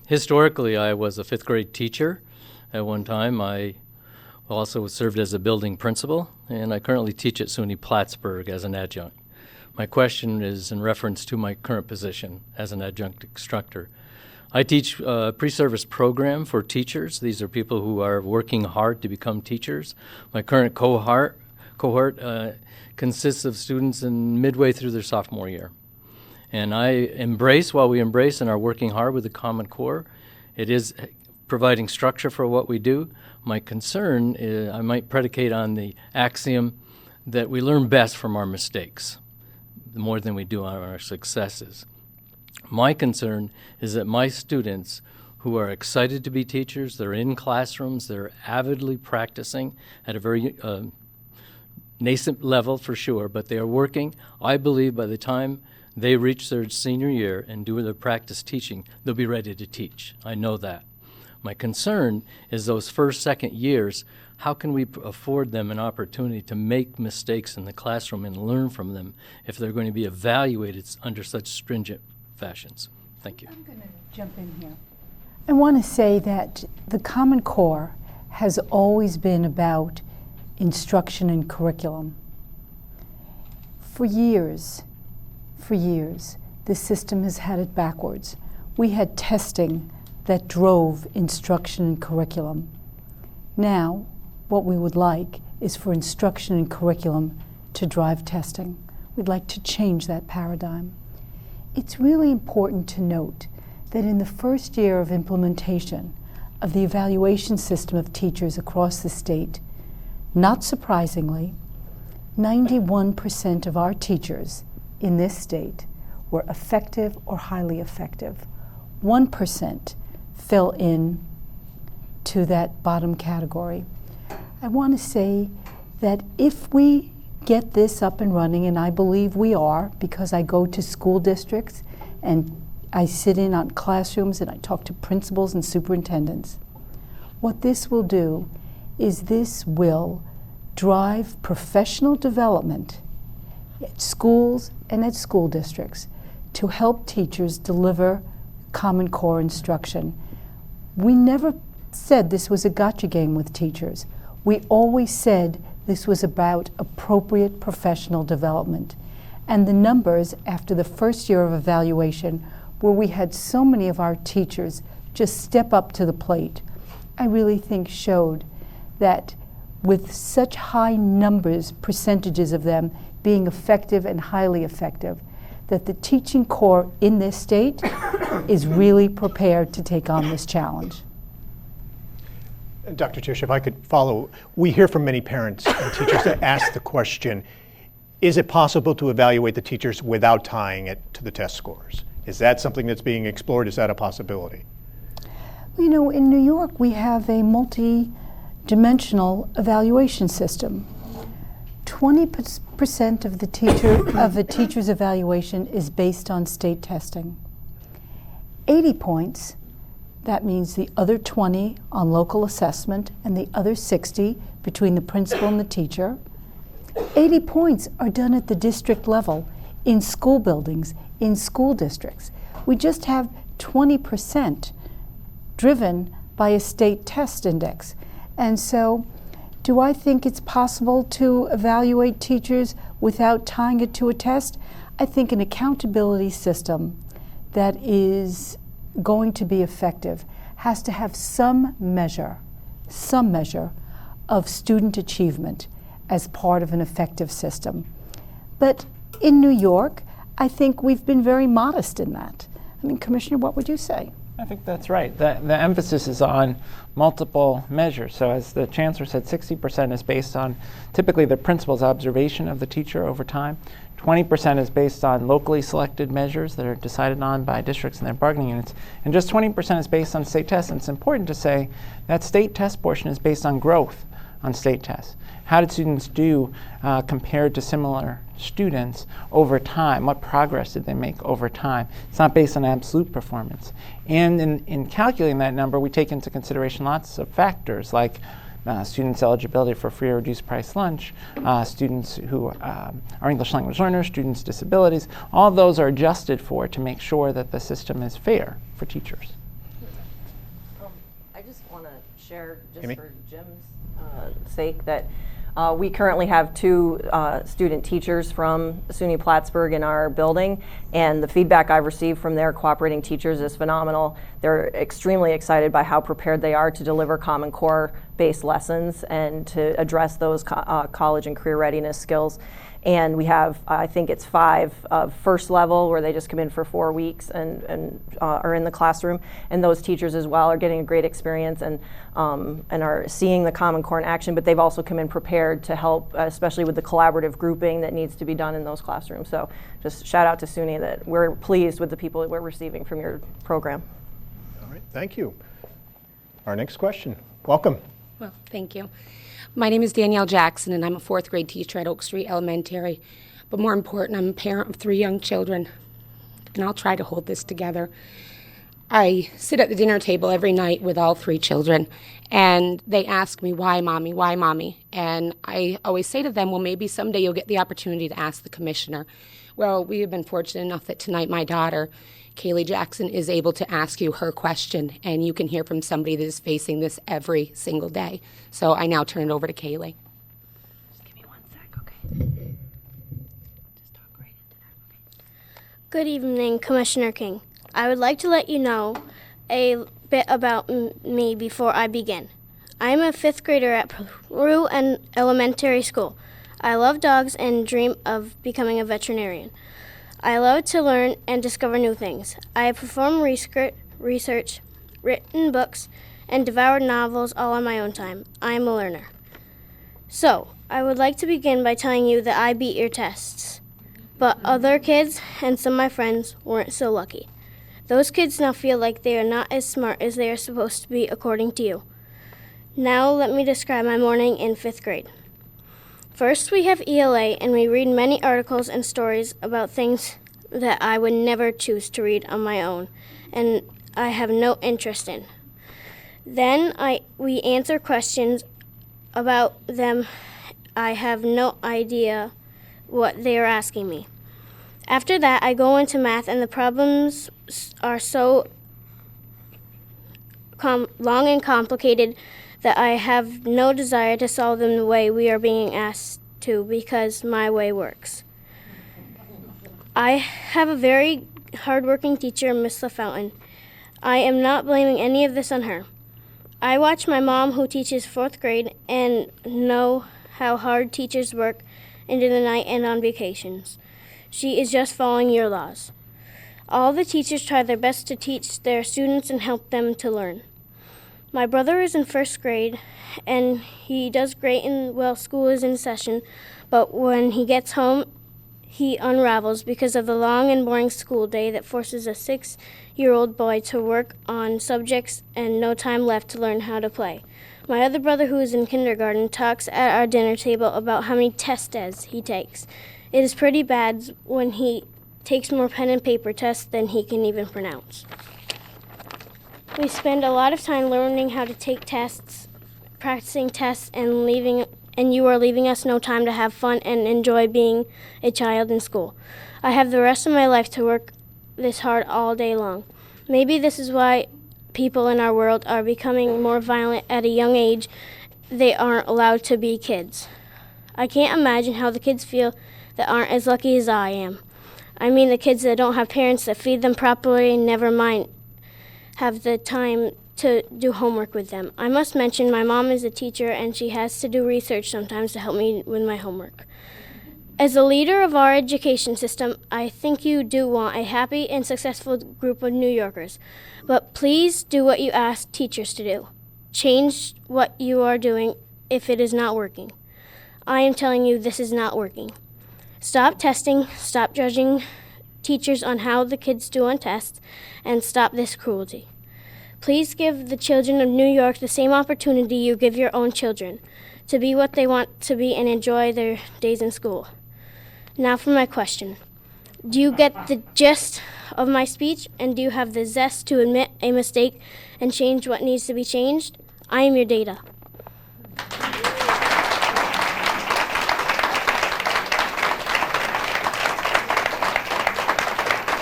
Historically, I was a fifth grade teacher. At one time, I also served as a building principal, and I currently teach at SUNY Plattsburgh as an adjunct. My question is in reference to my current position as an adjunct instructor. I teach a pre-service program for teachers. These are people who are working hard to become teachers. My current cohort consists of students in midway through their sophomore year. And while we embrace and are working hard with the Common Core, it is providing structure for what we do. My concern is I might predicate on the axiom that we learn best from our mistakes more than we do on our successes. My concern is that my students who are excited to be teachers, they're in classrooms, they're avidly practicing at a very nascent level for sure, but they are working. I believe by the time they reach their senior year and do their practice teaching, they'll be ready to teach. I know that. My concern is those first, second years, how can we afford them an opportunity to make mistakes in the classroom and learn from them if they're going to be evaluated under such stringent fashions? Thank you. I'm going to jump in here. I want to say that the Common Core has always been about instruction and curriculum. For years, the system has had it backwards. We had testing that drove instruction and curriculum. Now, what we would like is for instruction and curriculum to drive testing. We'd like to change that paradigm. It's really important to note that in the first year of implementation of the evaluation system of teachers across the state, not surprisingly, 91% of our teachers in this state were effective or highly effective. 1% fell in to that bottom category. I want to say that if we get this up and running, and I believe we are, because I go to school districts and I sit in on classrooms and I talk to principals and superintendents, what this will do is this will drive professional development at schools and at school districts to help teachers deliver Common Core instruction. We never said this was a gotcha game with teachers. We always said this was about appropriate professional development. And the numbers after the first year of evaluation, where we had so many of our teachers just step up to the plate, I really think showed that with such high numbers, percentages of them being effective and highly effective, that the teaching core in this state is really prepared to take on this challenge. Dr. Tisch, if I could follow, we hear from many parents and teachers that ask the question, is it possible to evaluate the teachers without tying it to the test scores? Is that something that's being explored? Is that a possibility? You know, in New York, we have a multi-dimensional evaluation system. 20% of the teacher's evaluation is based on state testing. 80 points, that means the other 20 on local assessment and the other 60 between the principal and the teacher. 80 points are done at the district level in school buildings, in school districts. We just have 20% driven by a state test index. And so, do I think it's possible to evaluate teachers without tying it to a test? I think an accountability system that is going to be effective has to have some measure of student achievement as part of an effective system. But in New York, I think we've been very modest in that. I mean, Commissioner, what would you say? I think that's right. The emphasis is on multiple measures. So as the Chancellor said, 60% is based on typically the principal's observation of the teacher over time. 20% is based on locally selected measures that are decided on by districts and their bargaining units. And just 20% is based on state tests. And it's important to say that state test portion is based on growth on state tests? How did students do compared to similar students over time? What progress did they make over time? It's not based on absolute performance. And in calculating that number, we take into consideration lots of factors like students' eligibility for free or reduced price lunch, students who are English language learners, students' disabilities. All of those are adjusted for to make sure that the system is fair for teachers. I just want to share, just Amy? for Jim's sake, that we currently have 2 student teachers from SUNY Plattsburgh in our building, and the feedback I've received from their cooperating teachers is phenomenal. They're extremely excited by how prepared they are to deliver Common Core-based lessons and to address those college and career readiness skills. And we have, I think it's 5 first level where they just come in for 4 weeks and are in the classroom. And those teachers as well are getting a great experience and are seeing the Common Core in action, but they've also come in prepared to help, especially with the collaborative grouping that needs to be done in those classrooms. So just shout out to SUNY that we're pleased with the people that we're receiving from your program. All right, thank you. Our next question. Welcome. Well, thank you. My name is Danielle Jackson, and I'm a 4th grade teacher at Oak Street Elementary. But more important, I'm a parent of 3 young children, and I'll try to hold this together. I sit at the dinner table every night with all 3 children, and they ask me, why, Mommy, why, Mommy? And I always say to them, well, maybe someday you'll get the opportunity to ask the commissioner. Well, we have been fortunate enough that tonight my daughter, Kaylee Jackson, is able to ask you her question, and you can hear from somebody that is facing this every single day. So I now turn it over to Kaylee. Just give me 1 sec, okay? Just talk right into that, okay? Good evening, Commissioner King. I would like to let you know a bit about me before I begin. I am a 5th grader at Peru Elementary School. I love dogs and dream of becoming a veterinarian. I love to learn and discover new things. I perform research, written books, and devoured novels all on my own time. I am a learner. So, I would like to begin by telling you that I beat your tests. But other kids and some of my friends weren't so lucky. Those kids now feel like they are not as smart as they are supposed to be according to you. Now let me describe my morning in 5th grade. First, we have ELA, and we read many articles and stories about things that I would never choose to read on my own, and I have no interest in. Then we answer questions about them. I have no idea what they are asking me. After that, I go into math, and the problems are so long and complicated that I have no desire to solve them the way we are being asked to, because my way works. I have a very hardworking teacher, Miss LaFountain. I am not blaming any of this on her. I watch my mom, who teaches 4th grade, and know how hard teachers work into the night and on vacations. She is just following your laws. All the teachers try their best to teach their students and help them to learn. My brother is in 1st grade, and he does great while school is in session, but when he gets home, he unravels because of the long and boring school day that forces a 6-year-old boy to work on subjects and no time left to learn how to play. My other brother, who is in kindergarten, talks at our dinner table about how many tests he takes. It is pretty bad when he takes more pen and paper tests than he can even pronounce. We spend a lot of time learning how to take tests, practicing tests, and you are leaving us no time to have fun and enjoy being a child in school. I have the rest of my life to work this hard all day long. Maybe this is why people in our world are becoming more violent at a young age. They aren't allowed to be kids. I can't imagine how the kids feel that aren't as lucky as I am. I mean the kids that don't have parents that feed them properly, never mind have the time to do homework with them. I must mention my mom is a teacher, and she has to do research sometimes to help me with my homework. As a leader of our education system, I think you do want a happy and successful group of New Yorkers. But please do what you ask teachers to do. Change what you are doing if it is not working. I am telling you this is not working. Stop testing, stop judging teachers on how the kids do on tests, and stop this cruelty. Please give the children of New York the same opportunity you give your own children, to be what they want to be and enjoy their days in school. Now for my question. Do you get the gist of my speech, and do you have the zest to admit a mistake and change what needs to be changed? I am your data.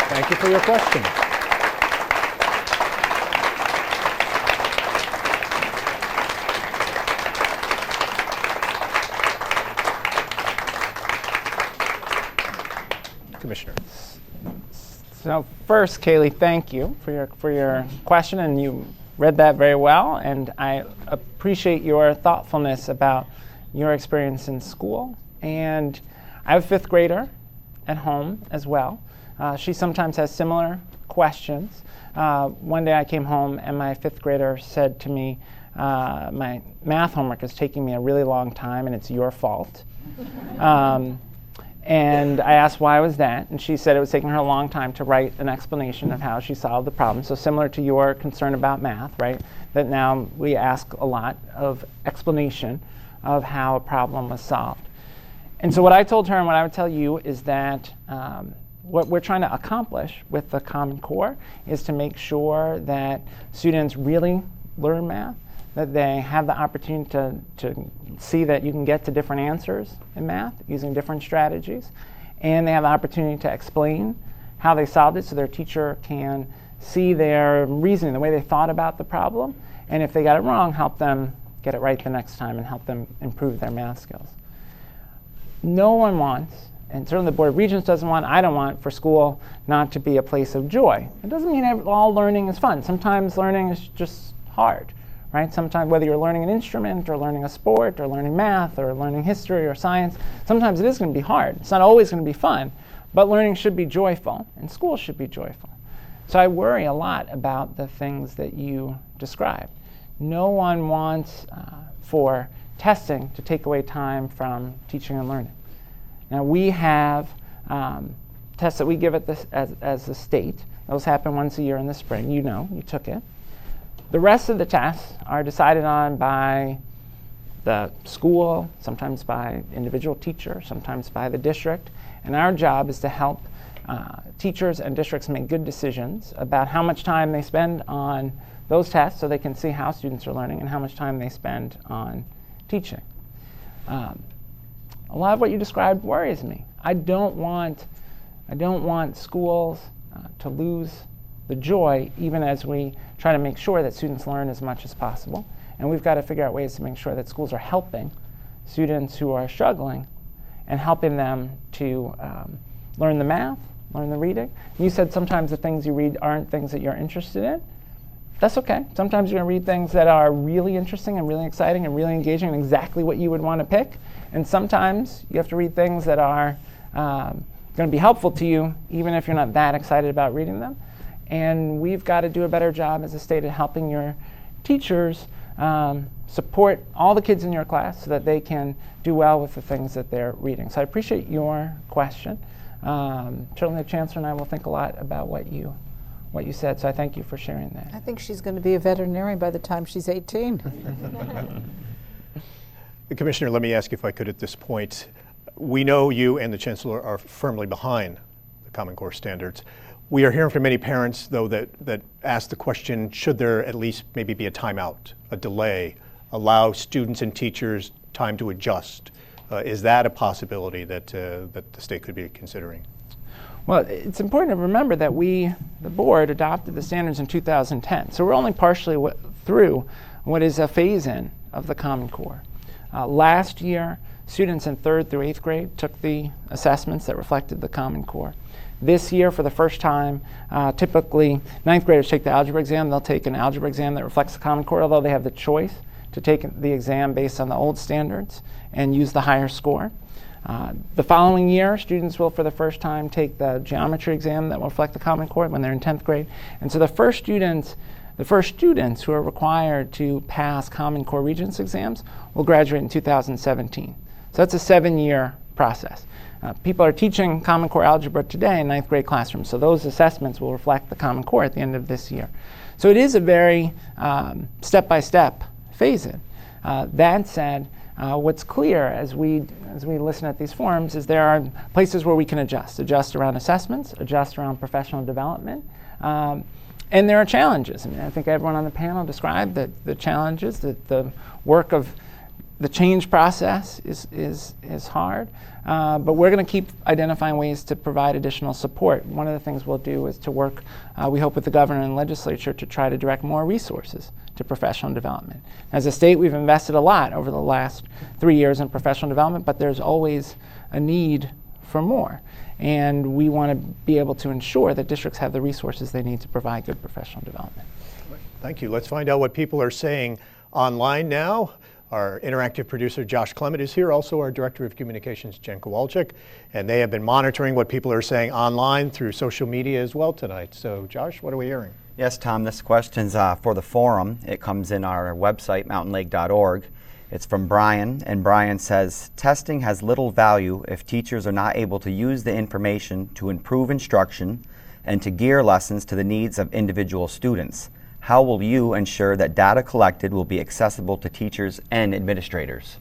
Thank you for your question. Commissioner. So first, Kaylee, thank you for your question, and you read that very well, and I appreciate your thoughtfulness about your experience in school. And I have a fifth grader at home as well. She sometimes has similar questions. One day I came home and my fifth grader said to me, my math homework is taking me a really long time and it's your fault. And I asked why was that, and she said it was taking her a long time to write an explanation of how she solved the problem. So similar to your concern about math, right? That now we ask a lot of explanation of how a problem was solved. And so what I told her and what I would tell you is that what we're trying to accomplish with the Common Core is to make sure that students really learn math, that they have the opportunity to see that you can get to different answers in math using different strategies, and they have the opportunity to explain how they solved it so their teacher can see their reasoning, the way they thought about the problem, and if they got it wrong, help them get it right the next time and help them improve their math skills. No one wants, and certainly the Board of Regents doesn't want, I don't want, for school not to be a place of joy. It doesn't mean all learning is fun. Sometimes learning is just hard, right? Sometimes whether you're learning an instrument or learning a sport or learning math or learning history or science, sometimes it is going to be hard. It's not always going to be fun, but learning should be joyful and school should be joyful. So I worry a lot about the things that you described. No one wants for testing to take away time from teaching and learning. Now we have tests that we give at this as a state. Those happen once a year in the spring. You know, you took it. The rest of the tests are decided on by the school, sometimes by individual teacher, sometimes by the district. And our job is to help teachers and districts make good decisions about how much time they spend on those tests so they can see how students are learning and how much time they spend on teaching. A lot of what you described worries me. I don't want schools to lose the joy even as we try to make sure that students learn as much as possible. And we've got to figure out ways to make sure that schools are helping students who are struggling and helping them to learn the math, learn the reading. You said sometimes the things you read aren't things that you're interested in. That's okay. Sometimes you're going to read things that are really interesting and really exciting and really engaging and exactly what you would want to pick. And sometimes you have to read things that are going to be helpful to you even if you're not that excited about reading them. And we've got to do a better job as a state at helping your teachers support all the kids in your class so that they can do well with the things that they're reading. So I appreciate your question. Certainly the Chancellor and I will think a lot about what you said, so I thank you for sharing that. I think she's going to be a veterinarian by the time she's 18. Commissioner, let me ask you if I could at this point. We know you and the Chancellor are firmly behind the Common Core standards. We are hearing from many parents, though, that ask the question, should there at least maybe be a timeout, a delay, allow students and teachers time to adjust? Is that a possibility that the state could be considering? Well, it's important to remember that the board, adopted the standards in 2010. So we're only partially through what is a phase-in of the Common Core. Last year, students in 3rd through 8th grade took the assessments that reflected the Common Core. This year, for the first time, typically 9th graders take the algebra exam. They'll take an algebra exam that reflects the Common Core, although they have the choice to take the exam based on the old standards and use the higher score. The following year, students will, for the first time, take the geometry exam that will reflect the Common Core when they're in 10th grade. And so the first students who are required to pass Common Core Regents exams will graduate in 2017. So that's a 7-year process. People are teaching Common Core algebra today in 9th grade classrooms, so those assessments will reflect the Common Core at the end of this year. So it is a very step-by-step phase-in. That said, what's clear as we listen at these forums is there are places where we can adjust around assessments, adjust around professional development, and there are challenges. I mean, I think everyone on the panel described the challenges, that the work of the change process is hard, but we're going to keep identifying ways to provide additional support. One of the things we'll do is to work, we hope, with the governor and legislature to try to direct more resources to professional development. As a state, we've invested a lot over the last 3 years in professional development, but there's always a need for more. And we want to be able to ensure that districts have the resources they need to provide good professional development. Thank you. Let's find out what people are saying online now. Our interactive producer, Josh Clement, is here, also our Director of Communications, Jen Kowalczyk, and they have been monitoring what people are saying online through social media as well tonight. So, Josh, what are we hearing? Yes, Tom, this question's for the forum. It comes in our website, mountainlake.org. It's from Brian, and Brian says, testing has little value if teachers are not able to use the information to improve instruction and to gear lessons to the needs of individual students. How will you ensure that data collected will be accessible to teachers and administrators?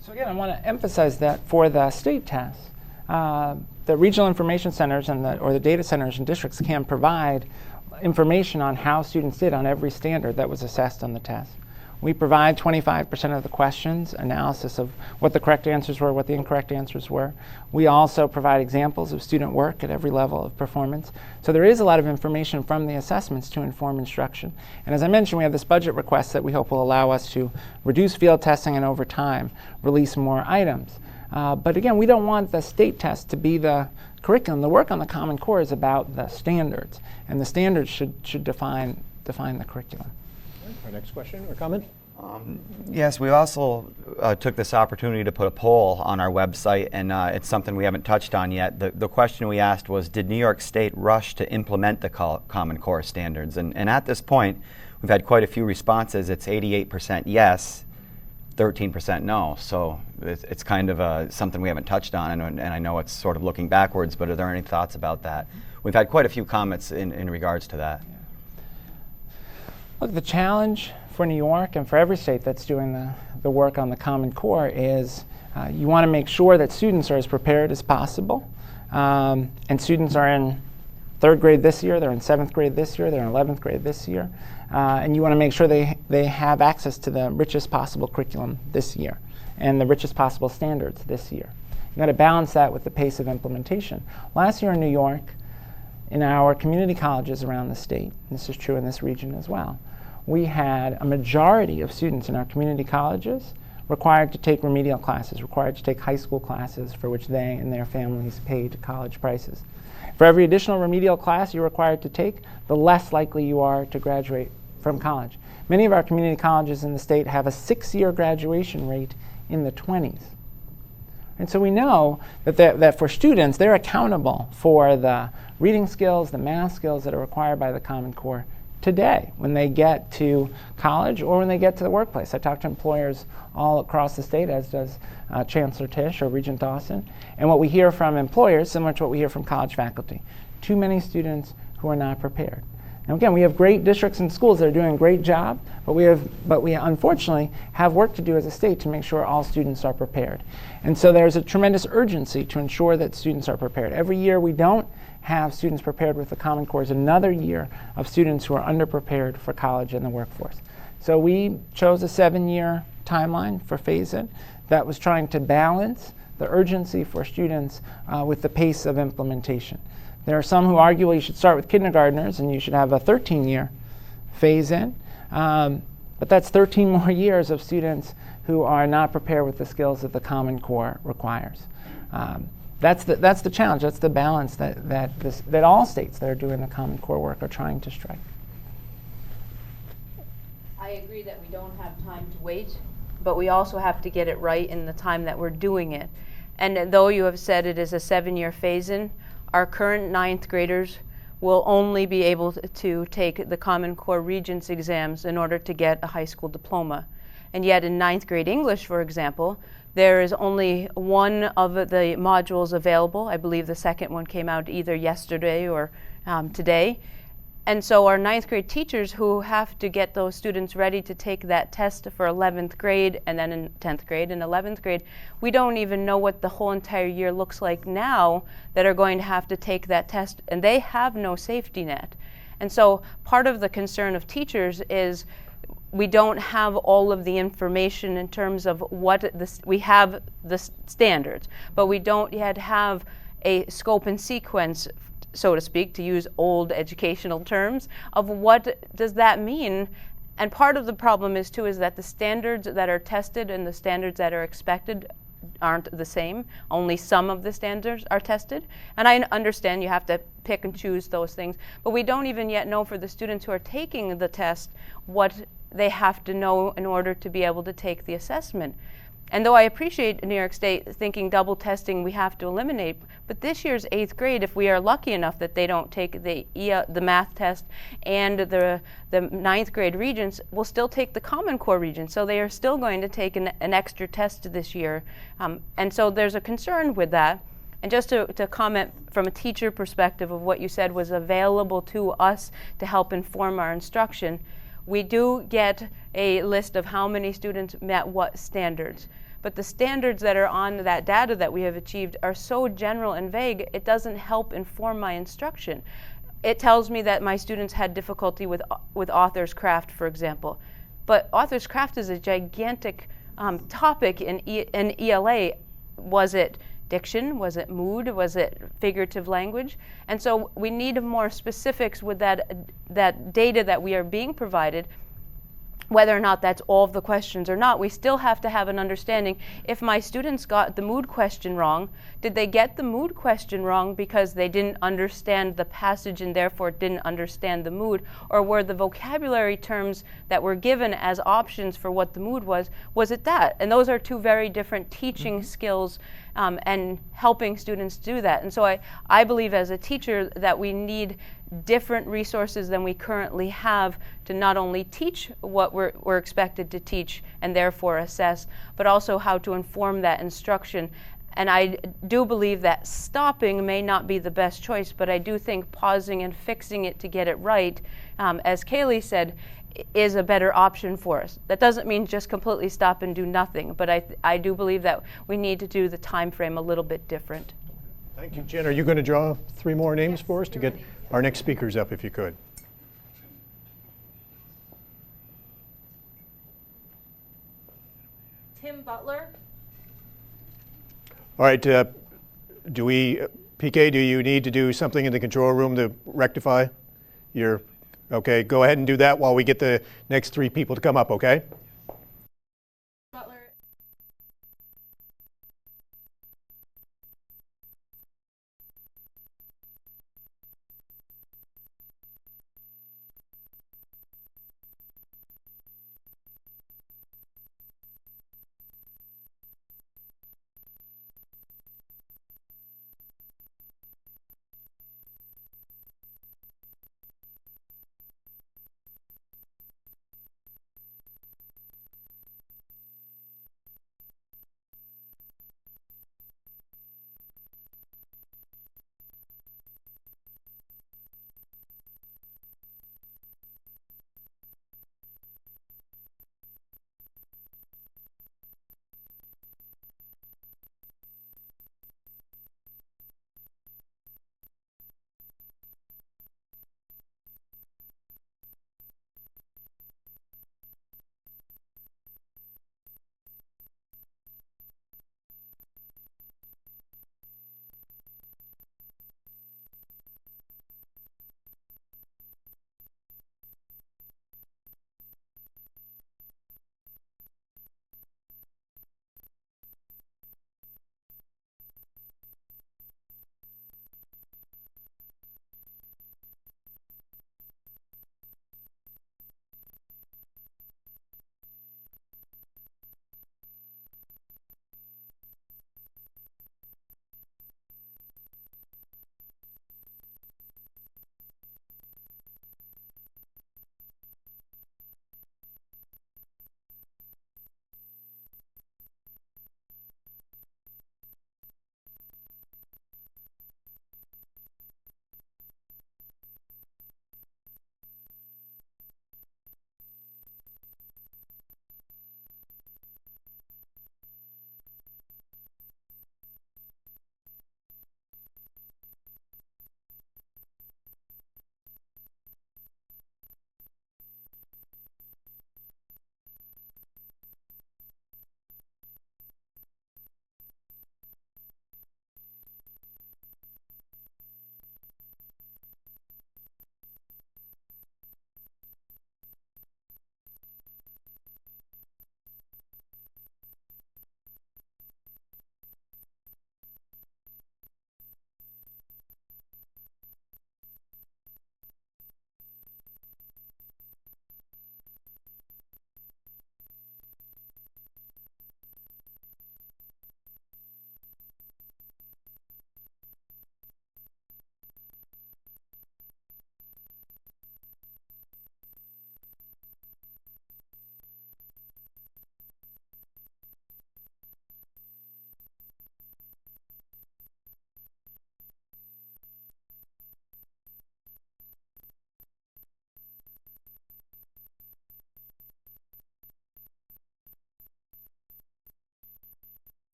So again, I want to emphasize that for the state tests, the regional information centers or the data centers and districts can provide information on how students did on every standard that was assessed on the test. We provide 25% of the questions, analysis of what the correct answers were, what the incorrect answers were. We also provide examples of student work at every level of performance. So there is a lot of information from the assessments to inform instruction. And as I mentioned, we have this budget request that we hope will allow us to reduce field testing and over time release more items. But again, we don't want the state test to be the curriculum. The work on the Common Core is about the standards, and the standards should define the curriculum. Our next question or comment? Yes, we also took this opportunity to put a poll on our website, and it's something we haven't touched on yet. The question we asked was, did New York State rush to implement the Common Core standards? And at this point, we've had quite a few responses. It's 88% yes, 13% no. So it's kind of something we haven't touched on, and I know it's sort of looking backwards, but are there any thoughts about that? We've had quite a few comments in regards to that. Look, the challenge for New York and for every state that's doing the work on the Common Core is you want to make sure that students are as prepared as possible. And students are in 3rd grade this year, they're in 7th grade this year, they're in 11th grade this year. And you want to make sure they have access to the richest possible curriculum this year and the richest possible standards this year. You've got to balance that with the pace of implementation. Last year in New York, in our community colleges around the state, and this is true in this region as well, we had a majority of students in our community colleges required to take remedial classes, required to take high school classes for which they and their families paid college prices. For every additional remedial class you're required to take, the less likely you are to graduate from college. Many of our community colleges in the state have a 6-year graduation rate in the 20s. And so we know that for students, they're accountable for the reading skills, the math skills that are required by the Common Core today when they get to college or when they get to the workplace. I talk to employers all across the state, as does Chancellor Tisch or Regent Dawson. And what we hear from employers, similar to what we hear from college faculty, too many students who are not prepared. Now again, we have great districts and schools that are doing a great job, but we unfortunately have work to do as a state to make sure all students are prepared. And so there's a tremendous urgency to ensure that students are prepared. Every year we don't have students prepared with the Common Core is another year of students who are underprepared for college and the workforce. So we chose a 7-year timeline for phase-in that was trying to balance the urgency for students with the pace of implementation. There are some who argue, well, you should start with kindergartners and you should have a 13-year phase-in, but that's 13 more years of students who are not prepared with the skills that the Common Core requires. That's the challenge. That's the balance that all states that are doing the Common Core work are trying to strike. I agree that we don't have time to wait, but we also have to get it right in the time that we're doing it. And though you have said it is a 7-year phase-in, our current 9th graders will only be able to take the Common Core Regents exams in order to get a high school diploma. And yet in 9th grade English, for example, there is only one of the modules available. I believe the second one came out either yesterday or today. And so our 9th grade teachers who have to get those students ready to take that test for 11th grade and then in 10th grade and 11th grade, we don't even know what the whole entire year looks like now that are going to have to take that test, and they have no safety net. And so part of the concern of teachers is we don't have all of the information in terms of we have the standards, but we don't yet have a scope and sequence, so to speak, to use old educational terms, of what does that mean. And part of the problem is that the standards that are tested and the standards that are expected aren't the same. Only some of the standards are tested. And I understand you have to pick and choose those things, but we don't even yet know for the students who are taking the test what they have to know in order to be able to take the assessment. And though I appreciate New York State thinking double testing we have to eliminate, but this year's 8th grade, if we are lucky enough that they don't take the math test and the 9th grade regents, will still take the Common Core regents. So they are still going to take an extra test this year. And so there's a concern with that. And just to comment from a teacher perspective of what you said was available to us to help inform our instruction, we do get a list of how many students met what standards. But the standards that are on that data that we have achieved are so general and vague, it doesn't help inform my instruction. It tells me that my students had difficulty with author's craft, for example. But author's craft is a gigantic topic in ELA. Was it diction? Was it mood? Was it figurative language? And so we need more specifics with that data that we are being provided. Whether or not that's all of the questions or not, we still have to have an understanding. If my students got the mood question wrong, did they get the mood question wrong because they didn't understand the passage and therefore didn't understand the mood? Or were the vocabulary terms that were given as options for what the mood was it that? And those are two very different teaching skills and helping students do that. And so I believe as a teacher that we need different resources than we currently have to not only teach what we're expected to teach and therefore assess, but also how to inform that instruction. And I do believe that stopping may not be the best choice, but I do think pausing and fixing it to get it right, as Kaylee said, is a better option for us. That doesn't mean just completely stop and do nothing, but I do believe that we need to do the time frame a little bit different. Thank you. Jen, are you going to draw 3 more names for us to get our next speakers up, if you could? Tim Butler. All right. PK, do you need to do something in the control room to rectify your? Okay, go ahead and do that while we get the next 3 people to come up, okay?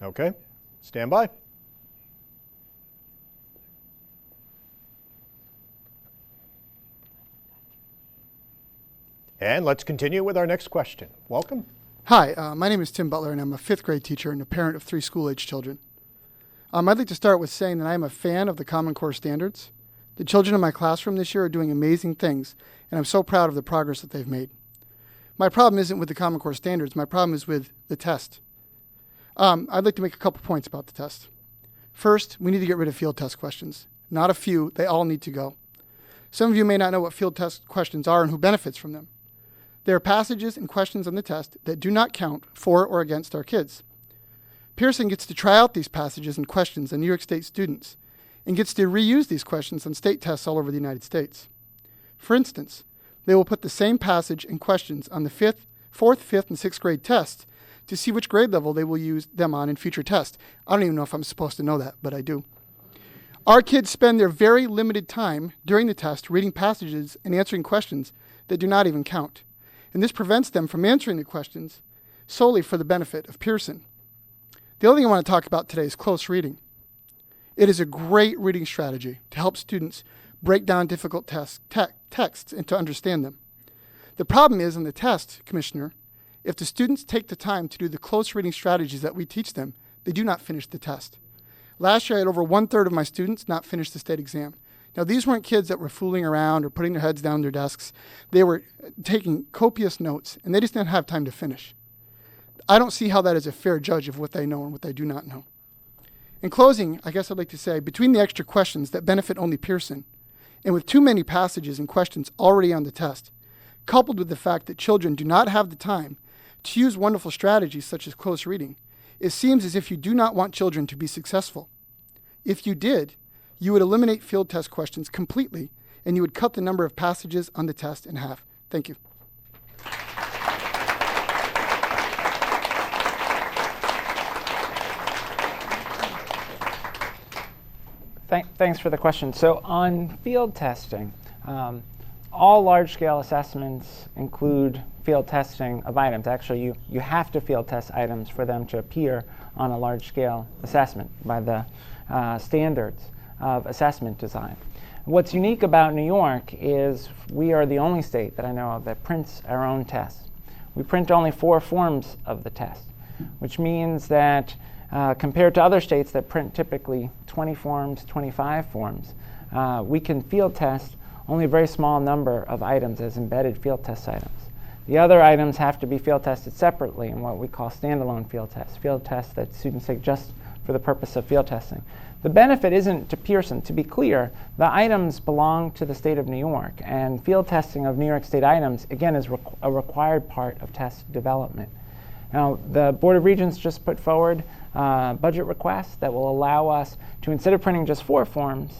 Okay, stand by. And let's continue with our next question. Welcome. Hi, my name is Tim Butler, and I'm a 5th grade teacher and a parent of 3 school-age children. I'd like to start with saying that I am a fan of the Common Core standards. The children in my classroom this year are doing amazing things, and I'm so proud of the progress that they've made. My problem isn't with the Common Core standards. My problem is with the test. I'd like to make a couple points about the test. First, we need to get rid of field test questions. Not a few, they all need to go. Some of you may not know what field test questions are and who benefits from them. There are passages and questions on the test that do not count for or against our kids. Pearson gets to try out these passages and questions on New York State students and gets to reuse these questions on state tests all over the United States. For instance, they will put the same passage and questions on the 4th, 5th, and 6th grade tests to see which grade level they will use them on in future tests. I don't even know if I'm supposed to know that, but I do. Our kids spend their very limited time during the test reading passages and answering questions that do not even count. And this prevents them from answering the questions solely for the benefit of Pearson. The other thing I want to talk about today is close reading. It is a great reading strategy to help students break down difficult texts and to understand them. The problem is in the test, Commissioner, if the students take the time to do the close reading strategies that we teach them, they do not finish the test. Last year, I had over 1/3 of my students not finish the state exam. Now, these weren't kids that were fooling around or putting their heads down their desks. They were taking copious notes, and they just didn't have time to finish. I don't see how that is a fair judge of what they know and what they do not know. In closing, I guess I'd like to say, between the extra questions that benefit only Pearson, and with too many passages and questions already on the test, coupled with the fact that children do not have the time to use wonderful strategies such as close reading, it seems as if you do not want children to be successful. If you did, you would eliminate field test questions completely, and you would cut the number of passages on the test in half. Thank you. Thanks for the question. So on field testing, all large-scale assessments include field testing of items. Actually, you have to field test items for them to appear on a large-scale assessment by the standards of assessment design. What's unique about New York is we are the only state that I know of that prints our own tests. We print only 4 forms of the test, which means that compared to other states that print typically 20 forms, 25 forms, we can field test only a very small number of items as embedded field test items. The other items have to be field tested separately in what we call standalone field tests that students take just for the purpose of field testing. The benefit isn't to Pearson. To be clear, the items belong to the state of New York, and field testing of New York State items, again, is a required part of test development. Now, the Board of Regents just put forward a budget request that will allow us to, instead of printing just 4 forms,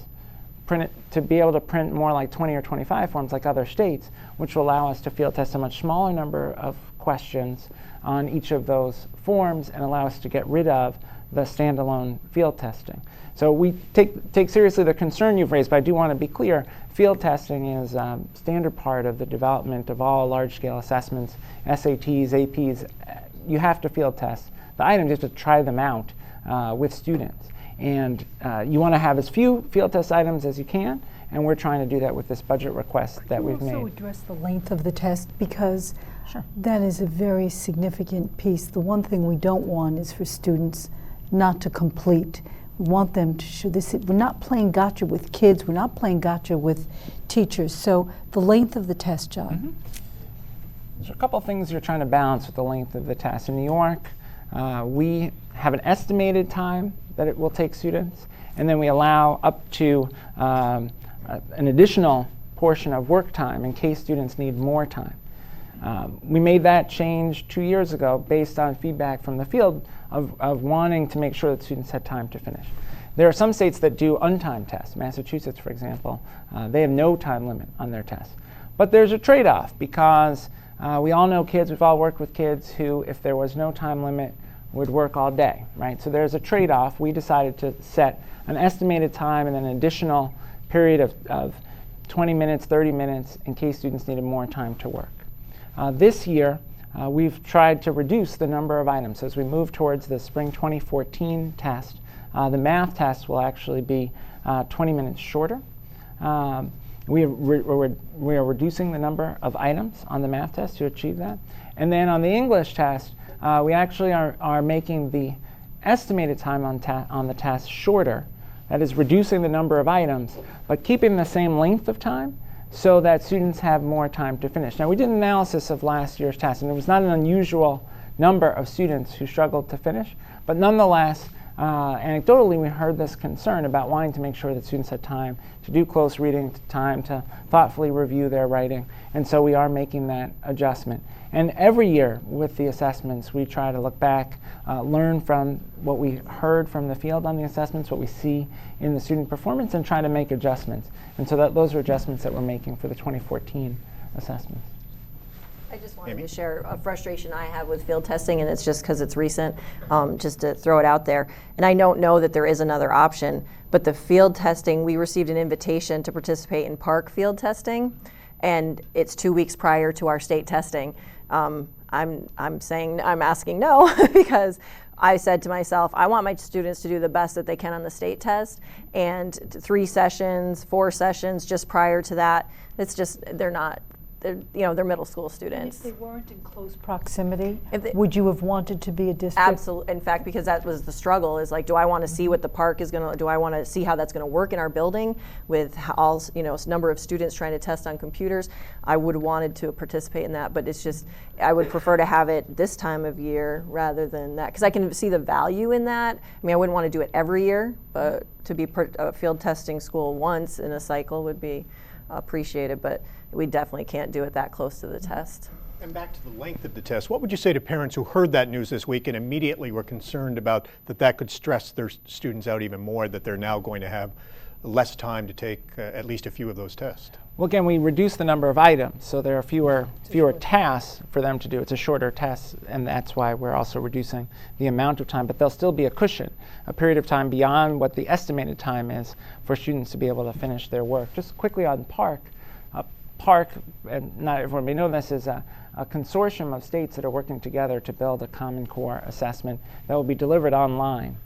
to be able to print more like 20 or 25 forms like other states, which will allow us to field test a much smaller number of questions on each of those forms and allow us to get rid of the standalone field testing. So we take seriously the concern you've raised, but I do want to be clear, field testing is a standard part of the development of all large-scale assessments, SATs, APs. You have to field test the items, you have to try them out with students. And you want to have as few field test items as you can, and we're trying to do that with this budget request that we've made. Could you also address the length of the test? Because that is a very significant piece. The one thing we don't want is for students not to complete. We want them to show this. We're not playing gotcha with kids. We're not playing gotcha with teachers. So the length of the test, John. There's a couple things you're trying to balance with the length of the test. In New York, we have an estimated time that it will take students, and then we allow up to an additional portion of work time in case students need more time. We made that change 2 years ago based on feedback from the field of wanting to make sure that students had time to finish. There are some states that do untimed tests. Massachusetts, for example, they have no time limit on their tests. But there's a trade-off because we all know kids, we've all worked with kids who, if there was no time limit, would work all day, right? So there's a trade-off. We decided to set an estimated time and an additional period of 20 minutes, 30 minutes in case students needed more time to work. This year, we've tried to reduce the number of items. As we move towards the spring 2014 test, the math test will actually be 20 minutes shorter. We are reducing the number of items on the math test to achieve that. And then on the English test, we actually are making the estimated time on the test shorter. That is reducing the number of items, but keeping the same length of time so that students have more time to finish. Now, we did an analysis of last year's test, and it was not an unusual number of students who struggled to finish, but nonetheless, anecdotally, we heard this concern about wanting to make sure that students had time to do close reading, time to thoughtfully review their writing, and so we are making that adjustment. And every year with the assessments, we try to look back, learn from what we heard from the field on the assessments, what we see in the student performance, and try to make adjustments. And so those are adjustments that we're making for the 2014 assessments. I just wanted to share a frustration I have with field testing, and it's just because it's recent, just to throw it out there. And I don't know that there is another option, but the field testing, we received an invitation to participate in park field testing, and it's 2 weeks prior to our state testing. I'm asking no because I said to myself, I want my students to do the best that they can on the state test, and 3 sessions, 4 sessions just prior to that, it's just, they're middle school students. And if they weren't in close proximity, would you have wanted to be a district? Absolutely. In fact, because that was the struggle, is like, do I want to see what the park is going to, do I want to see how that's going to work in our building with all, number of students trying to test on computers? I would have wanted to participate in that, but it's just, I would prefer to have it this time of year rather than that, because I can see the value in that. I mean, I wouldn't want to do it every year, but to be a field testing school once in a cycle would be appreciated, but we definitely can't do it that close to the test. And back to the length of the test, what would you say to parents who heard that news this week and immediately were concerned about that could stress their students out even more, that they're now going to have less time to take at least a few of those tests? Well, again, we reduce the number of items, so there are fewer tasks for them to do. It's a shorter test, and that's why we're also reducing the amount of time, but there'll still be a cushion, a period of time beyond what the estimated time is for students to be able to finish their work. Just quickly on PARC, and not everyone may know this, is a consortium of states that are working together to build a Common Core assessment that will be delivered online.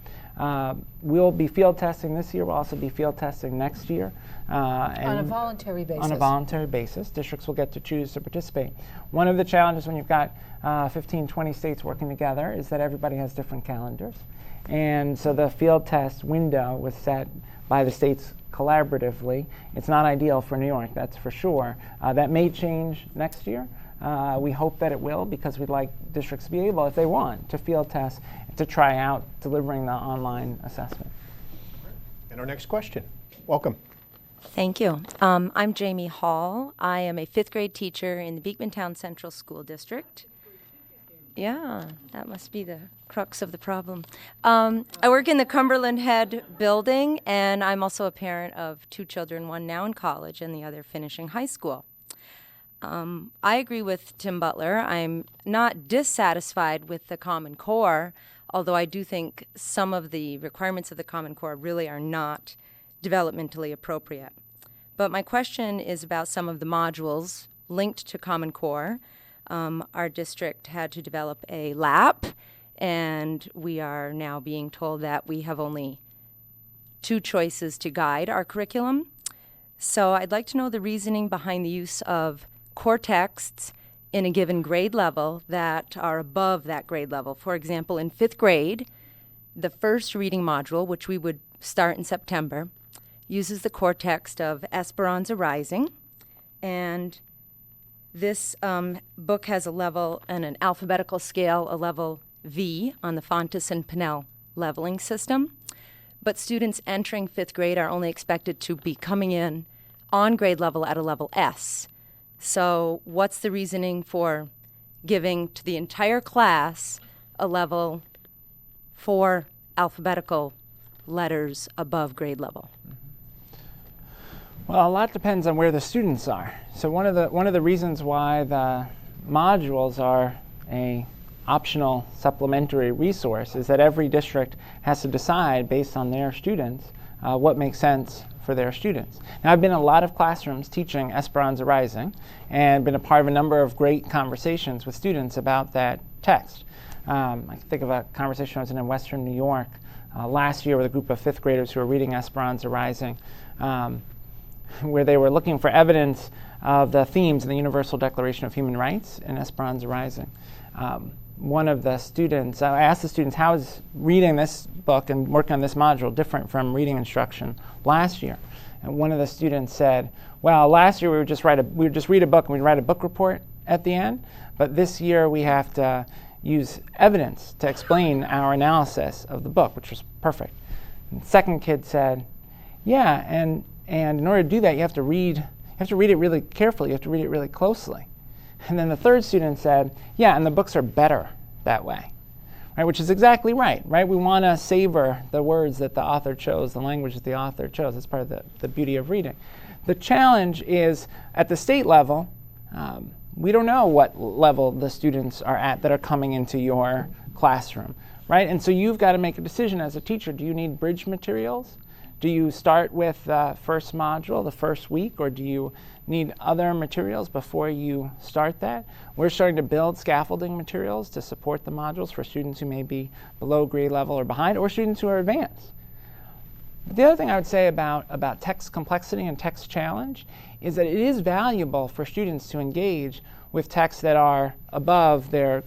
We'll be field testing this year. We'll also be field testing next year. On a voluntary basis. On a voluntary basis. Districts will get to choose to participate. One of the challenges when you've got 15, 20 states working together is that everybody has different calendars. And so the field test window was set by the states collaboratively. It's not ideal for New York, that's for sure. That may change next year. We hope that it will, because we'd like districts to be able, if they want, to field test, to try out delivering the online assessment. And our next question. Welcome. Thank you. I'm Jamie Hall. I am a 5th grade teacher in the Beekmantown Central School District. Yeah, that must be the crux of the problem. I work in the Cumberland Head building, and I'm also a parent of 2 children, one now in college and the other finishing high school. I agree with Tim Butler. I'm not dissatisfied with the Common Core, although I do think some of the requirements of the Common Core really are not developmentally appropriate. But my question is about some of the modules linked to Common Core. Our district had to develop a LAP, and we are now being told that we have only 2 choices to guide our curriculum. So I'd like to know the reasoning behind the use of core texts in a given grade level that are above that grade level. For example, in 5th grade, the first reading module, which we would start in September, uses the core text of Esperanza Rising, and this book has a level and an alphabetical scale, a level V on the Fontes and Pinnell leveling system. But students entering 5th grade are only expected to be coming in on grade level at a level S. So what's the reasoning for giving to the entire class a level 4 alphabetical letters above grade level? Well, a lot depends on where the students are. So one of the reasons why the modules are a optional supplementary resource is that every district has to decide based on their students what makes sense for their students. Now, I've been in a lot of classrooms teaching Esperanza Rising and been a part of a number of great conversations with students about that text. I can think of a conversation I was in Western New York last year with a group of 5th graders who were reading Esperanza Rising, where they were looking for evidence of the themes in the Universal Declaration of Human Rights in Esperanza Rising. One of the students, I asked the students, how is reading this book and working on this module different from reading instruction last year? And one of the students said, well, last year we would just read a book and we'd write a book report at the end, but this year we have to use evidence to explain our analysis of the book, which was perfect. And the second kid said, yeah, and in order to do that, you have to read it really carefully, you have to read it really closely. And then the third student said, yeah, and the books are better that way, right? Which is exactly right? We want to savor the words that the author chose, the language that the author chose. That's part of the beauty of reading. The challenge is, at the state level, we don't know what level the students are at that are coming into your classroom, right? And so you've got to make a decision as a teacher. Do you need bridge materials? Do you start with the first module, the first week, or do you need other materials before you start that? We're starting to build scaffolding materials to support the modules for students who may be below grade level or behind, or students who are advanced. The other thing I would say about text complexity and text challenge is that it is valuable for students to engage with texts that are above their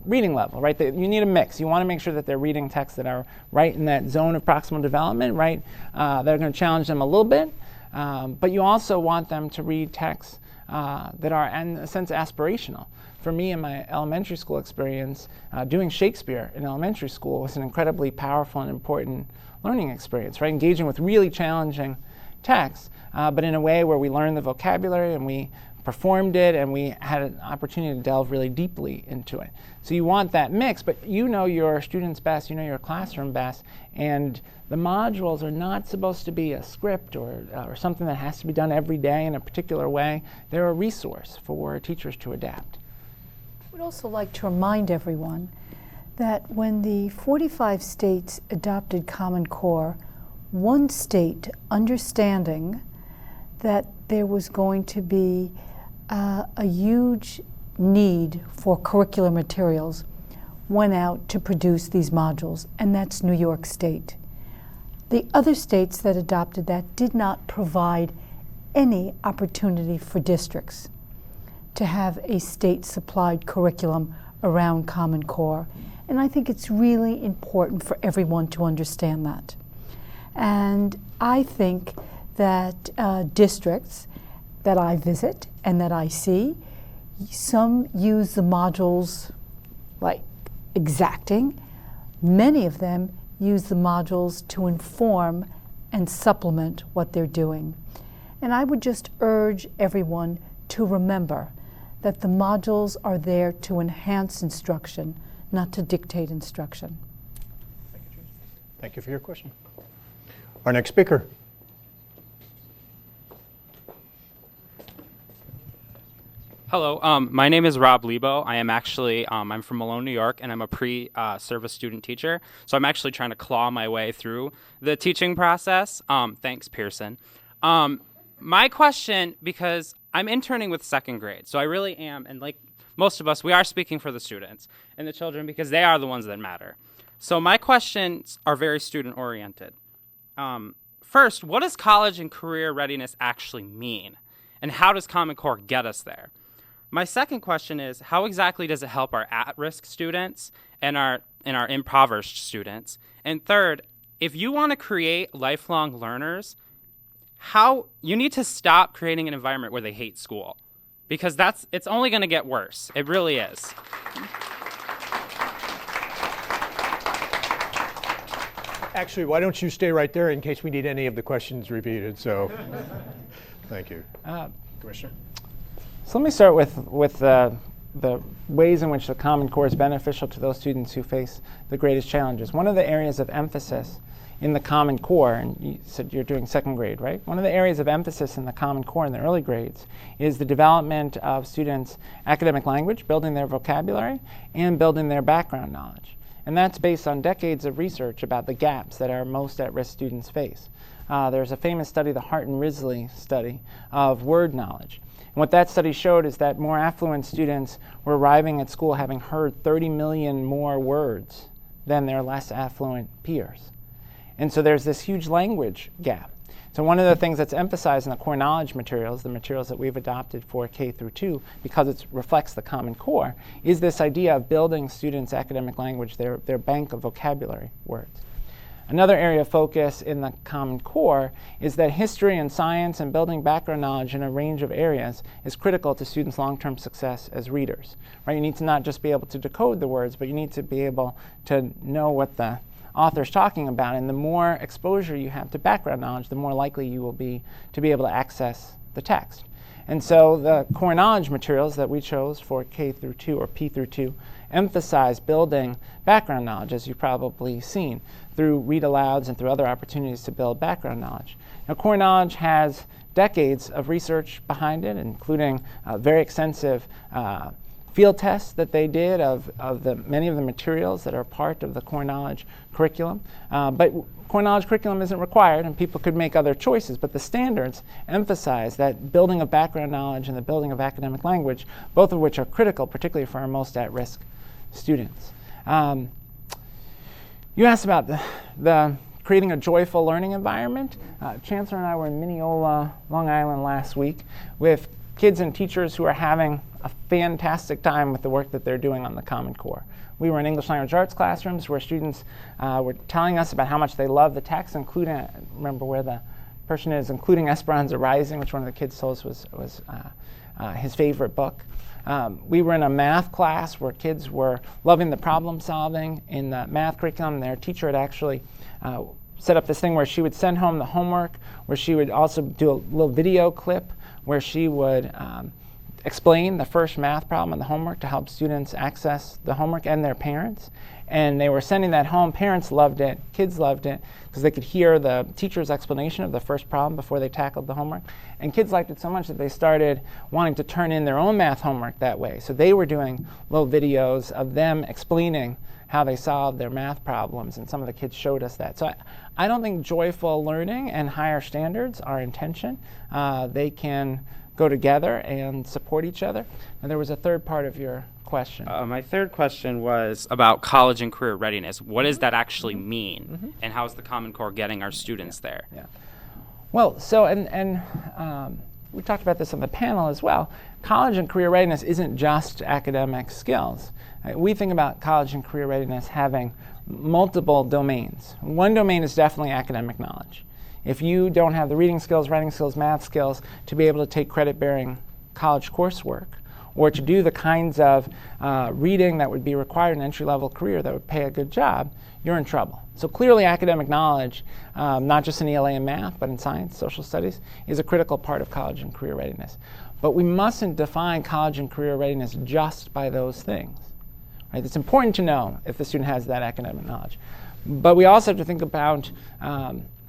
reading level, right? You need a mix. You want to make sure that they're reading texts that are right in that zone of proximal development, right? That are going to challenge them a little bit, but you also want them to read texts that are, in a sense, aspirational. For me, in my elementary school experience, doing Shakespeare in elementary school was an incredibly powerful and important learning experience, right? Engaging with really challenging texts, but in a way where we learned the vocabulary and we performed it and we had an opportunity to delve really deeply into it. So you want that mix, but you know your students best, you know your classroom best, and the modules are not supposed to be a script or something that has to be done every day in a particular way. They're a resource for teachers to adapt. I would also like to remind everyone that when the 45 states adopted Common Core, one state, understanding that there was going to be a huge need for curricular materials, went out to produce these modules, and that's New York State. The other states that adopted that did not provide any opportunity for districts to have a state-supplied curriculum around Common Core. And I think it's really important for everyone to understand that. And I think that districts that I visit and that I see, some use the modules like exacting. Many of them use the modules to inform and supplement what they're doing. And I would just urge everyone to remember that the modules are there to enhance instruction, not to dictate instruction. Thank you for your question. Our next speaker. Hello, my name is Rob Lebo. I am actually, I'm from Malone, New York, and I'm a pre-service student teacher. So I'm actually trying to claw my way through the teaching process. Thanks, Pearson. My question, because I'm interning with second grade, so I really am, and like most of us, we are speaking for the students and the children because they are the ones that matter. So my questions are very student-oriented. First, what does college and career readiness actually mean? And how does Common Core get us there? My second question is, how exactly does it help our at-risk students and our impoverished students? And third, if you want to create lifelong learners, you need to stop creating an environment where they hate school, because it's only going to get worse. It really is. Actually, why don't you stay right there in case we need any of the questions repeated? So, thank you, Commissioner. So let me start with the ways in which the Common Core is beneficial to those students who face the greatest challenges. One of the areas of emphasis in the Common Core, and you said you're doing second grade, right? One of the areas of emphasis in the Common Core in the early grades is the development of students' academic language, building their vocabulary, and building their background knowledge. And that's based on decades of research about the gaps that our most at-risk students face. There's a famous study, the Hart and Risley study, of word knowledge. And what that study showed is that more affluent students were arriving at school having heard 30 million more words than their less affluent peers. And so there's this huge language gap. So one of the things that's emphasized in the core knowledge materials, the materials that we've adopted for K through 2, because it reflects the Common Core, is this idea of building students' academic language, their bank of vocabulary words. Another area of focus in the Common Core is that history and science and building background knowledge in a range of areas is critical to students' long-term success as readers. Right? You need to not just be able to decode the words, but you need to be able to know what the author's talking about, and the more exposure you have to background knowledge, the more likely you will be to be able to access the text. And so the core knowledge materials that we chose for K through 2 or P through 2 emphasize building background knowledge, as you've probably seen, through read-alouds and through other opportunities to build background knowledge. Now, core knowledge has decades of research behind it, including very extensive field tests that they did of many of the materials that are part of the core knowledge curriculum. But core knowledge curriculum isn't required, and people could make other choices, but the standards emphasize that building of background knowledge and the building of academic language, both of which are critical, particularly for our most at-risk students. You asked about the creating a joyful learning environment. Chancellor and I were in Mineola, Long Island last week with kids and teachers who are having a fantastic time with the work that they're doing on the Common Core. We were in English language arts classrooms where students were telling us about how much they love the text, including, I remember where the person is, including Esperanza Rising, which one of the kids told us was his favorite book. We were in a math class where kids were loving the problem solving in the math curriculum. Their teacher had actually set up this thing where she would send home the homework, where she would also do a little video clip where she would explain the first math problem in the homework to help students access the homework and their parents. And they were sending that home. Parents loved it. Kids loved it because they could hear the teacher's explanation of the first problem before they tackled the homework. And kids liked it so much that they started wanting to turn in their own math homework that way. So they were doing little videos of them explaining how they solved their math problems, and some of the kids showed us that. So I don't think joyful learning and higher standards are in tension. They can go together and support each other. And there was a third part of your question. My third question was about college and career readiness. What does that actually mean, and how is the Common Core getting our students there? Yeah. Well, so, and we talked about this on the panel as well. College and career readiness isn't just academic skills. We think about college and career readiness having multiple domains. One domain is definitely academic knowledge. If you don't have the reading skills, writing skills, math skills to be able to take credit-bearing college coursework, or to do the kinds of reading that would be required in an entry-level career that would pay a good job, you're in trouble. So clearly academic knowledge, not just in ELA and math, but in science, social studies, is a critical part of college and career readiness. But we mustn't define college and career readiness just by those things. Right? It's important to know if the student has that academic knowledge. But we also have to think about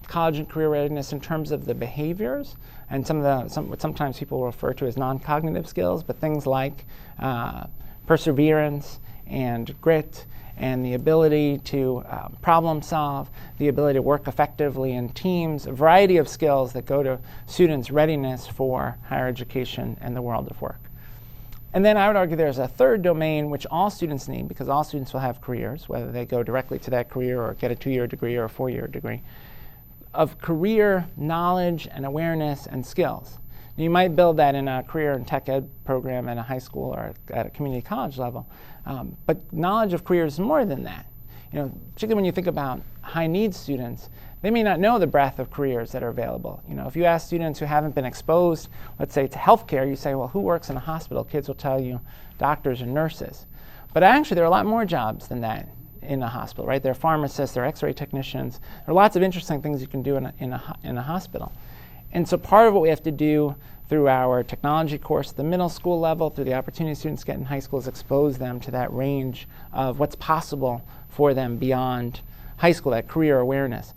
college and career readiness in terms of the behaviors and what sometimes people refer to as non-cognitive skills, but things like perseverance and grit and the ability to problem solve, the ability to work effectively in teams, a variety of skills that go to students' readiness for higher education and the world of work. And then I would argue there's a third domain which all students need, because all students will have careers, whether they go directly to that career or get a 2-year degree or a 4-year degree, of career knowledge and awareness and skills. Now, you might build that in a career and tech ed program at a high school or at a community college level, but knowledge of careers is more than that. You know, particularly when you think about high needs students, they may not know the breadth of careers that are available. You know, if you ask students who haven't been exposed, let's say, to healthcare, you say, well, who works in a hospital? Kids will tell you doctors and nurses. But actually, there are a lot more jobs than that in a hospital, right? There are pharmacists, there are x-ray technicians. There are lots of interesting things you can do in a hospital. And so part of what we have to do through our technology course at the middle school level, through the opportunity students get in high school, is expose them to that range of what's possible for them beyond high school, that career awareness.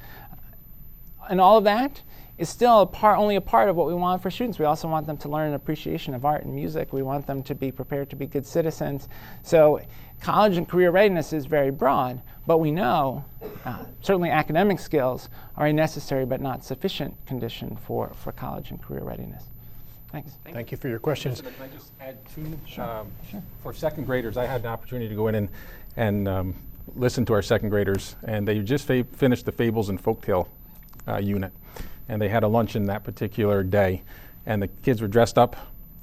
And all of that is still only a part of what we want for students. We also want them to learn an appreciation of art and music. We want them to be prepared to be good citizens. So college and career readiness is very broad, but we know certainly academic skills are a necessary but not sufficient condition for college and career readiness. Thanks. Thank you for your questions. Can I just add two? Sure. For second graders, I had an opportunity to go in and listen to our second graders, and they just finished the Fables and Folktale unit, and they had a luncheon that particular day, and the kids were dressed up,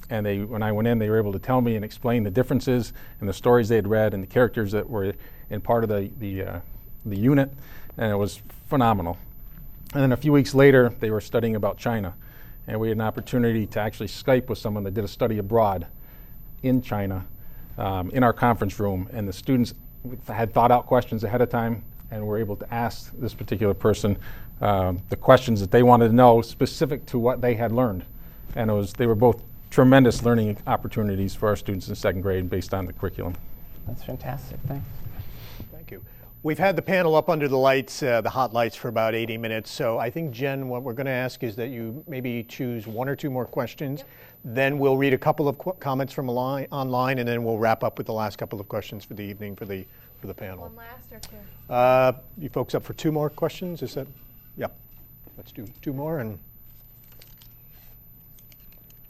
and when I went in, they were able to tell me and explain the differences and the stories they had read and the characters that were in part of the unit, and it was phenomenal. And then a few weeks later, they were studying about China, and we had an opportunity to actually Skype with someone that did a study abroad in China in our conference room, and the students had thought out questions ahead of time and were able to ask this particular person the questions that they wanted to know specific to what they had learned. And they were both tremendous learning opportunities for our students in second grade based on the curriculum. That's fantastic. Thanks. Thank you. We've had the panel up under the lights, the hot lights, for about 80 minutes. So I think, Jen, what we're going to ask is that you maybe choose one or two more questions. Yep. Then we'll read a couple of comments from online, and then we'll wrap up with the last couple of questions for the evening for the panel. One last or two? You folks up for two more questions? Is that? Yep. Let's do two more. And